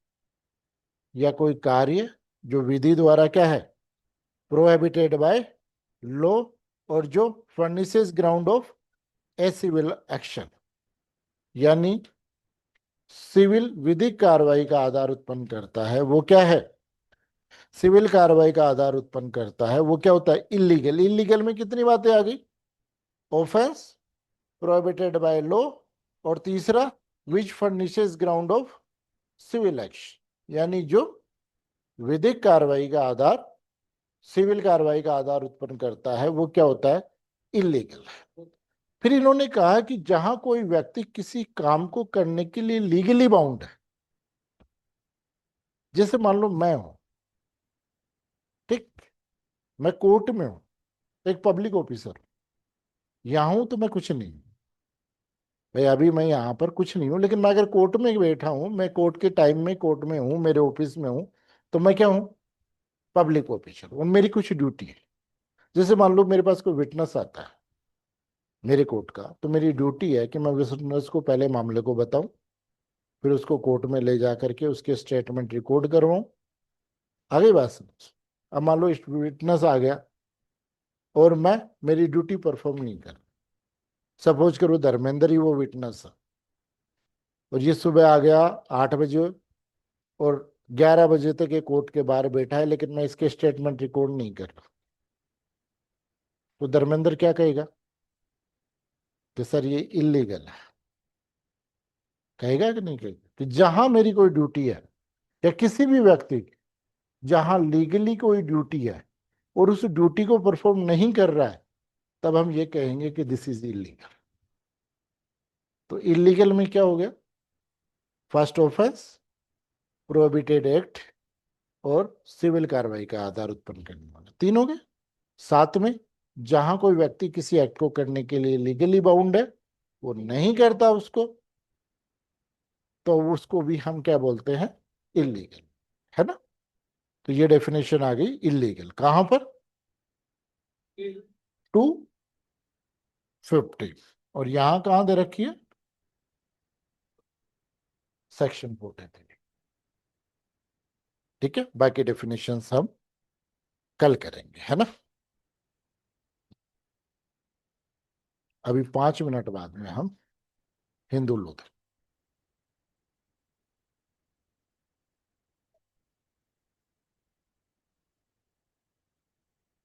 या कोई कार्य जो विधि द्वारा क्या है, प्रोहिबिटेड बाय लॉ, और जो furnishes ground of a civil action, यानी सिविल विधिक कार्रवाई का आधार उत्पन्न करता है, वो क्या है, सिविल कार्रवाई का आधार उत्पन्न करता है, वो क्या होता है, इलीगल। इलीगल में कितनी बातें आ गई? ऑफेंस, प्रोहिबिटेड बाय लॉ, और तीसरा which furnishes ground of civil action, यानी जो विधिक कार्रवाई का आधार, सिविल कार्रवाई का आधार उत्पन्न करता है, वो क्या होता है, इलीगल। फिर इन्होंने कहा कि जहां कोई व्यक्ति किसी काम को करने के लिए लीगली बाउंड है, जैसे मान लो मैं हूं, ठीक, मैं कोर्ट में हूं, एक पब्लिक ऑफिसर, यहां हूं तो मैं कुछ नहीं हूं भाई, अभी मैं यहाँ पर कुछ नहीं हूं, लेकिन मैं अगर कोर्ट में बैठा हूं, मैं कोर्ट के टाइम में कोर्ट में हूं, मेरे ऑफिस में हूं, तो मैं क्या हूं, पब्लिक ऑफिसर, और मेरी कुछ ड्यूटी है। जैसे मान लो मेरे पास कोई विटनेस आता है मेरे कोर्ट का, तो मेरी ड्यूटी है कि मैं विटनेस को पहले मामले को बताऊं, फिर उसको कोर्ट में ले जा करके उसके स्टेटमेंट रिकॉर्ड करवाऊं। आगे बात समझ। अब मान लो विटनेस आ गया और मैं मेरी ड्यूटी परफॉर्म नहीं कर, सपोज करो धर्मेंद्र ही वो विटनेस है, और ये सुबह आ गया 8 बजे और 11 बजे तक ये कोर्ट के बाहर बैठा है, लेकिन मैं इसके स्टेटमेंट रिकॉर्ड नहीं कर रहा, तो धर्मेंद्र क्या कहेगा कि सर ये इलीगल है? कहेगा कि नहीं कहेगा? कि जहां मेरी कोई ड्यूटी है, या किसी भी व्यक्ति की जहां लीगली कोई ड्यूटी है और उस ड्यूटी को परफॉर्म नहीं कर रहा है, तब हम ये कहेंगे कि दिस इज इलीगल। तो इलीगल में क्या हो गया, फर्स्ट ऑफेंस, प्रोहिबिटेड एक्ट, और सिविल कार्रवाई का आधार उत्पन्न करने वाला, तीन हो गए। साथ में जहां कोई व्यक्ति किसी एक्ट को करने के लिए लीगली बाउंड है, वो नहीं करता उसको, तो उसको भी हम क्या बोलते हैं, इलीगल, है ना। तो ये डेफिनेशन आ गई इलीगल, कहां पर, 250, और यहां कहां दे रखी है, सेक्शन 43। ठीक है, बाकी डेफिनेशन हम कल करेंगे, है ना। अभी 5 मिनट बाद में हम हिंदू लॉ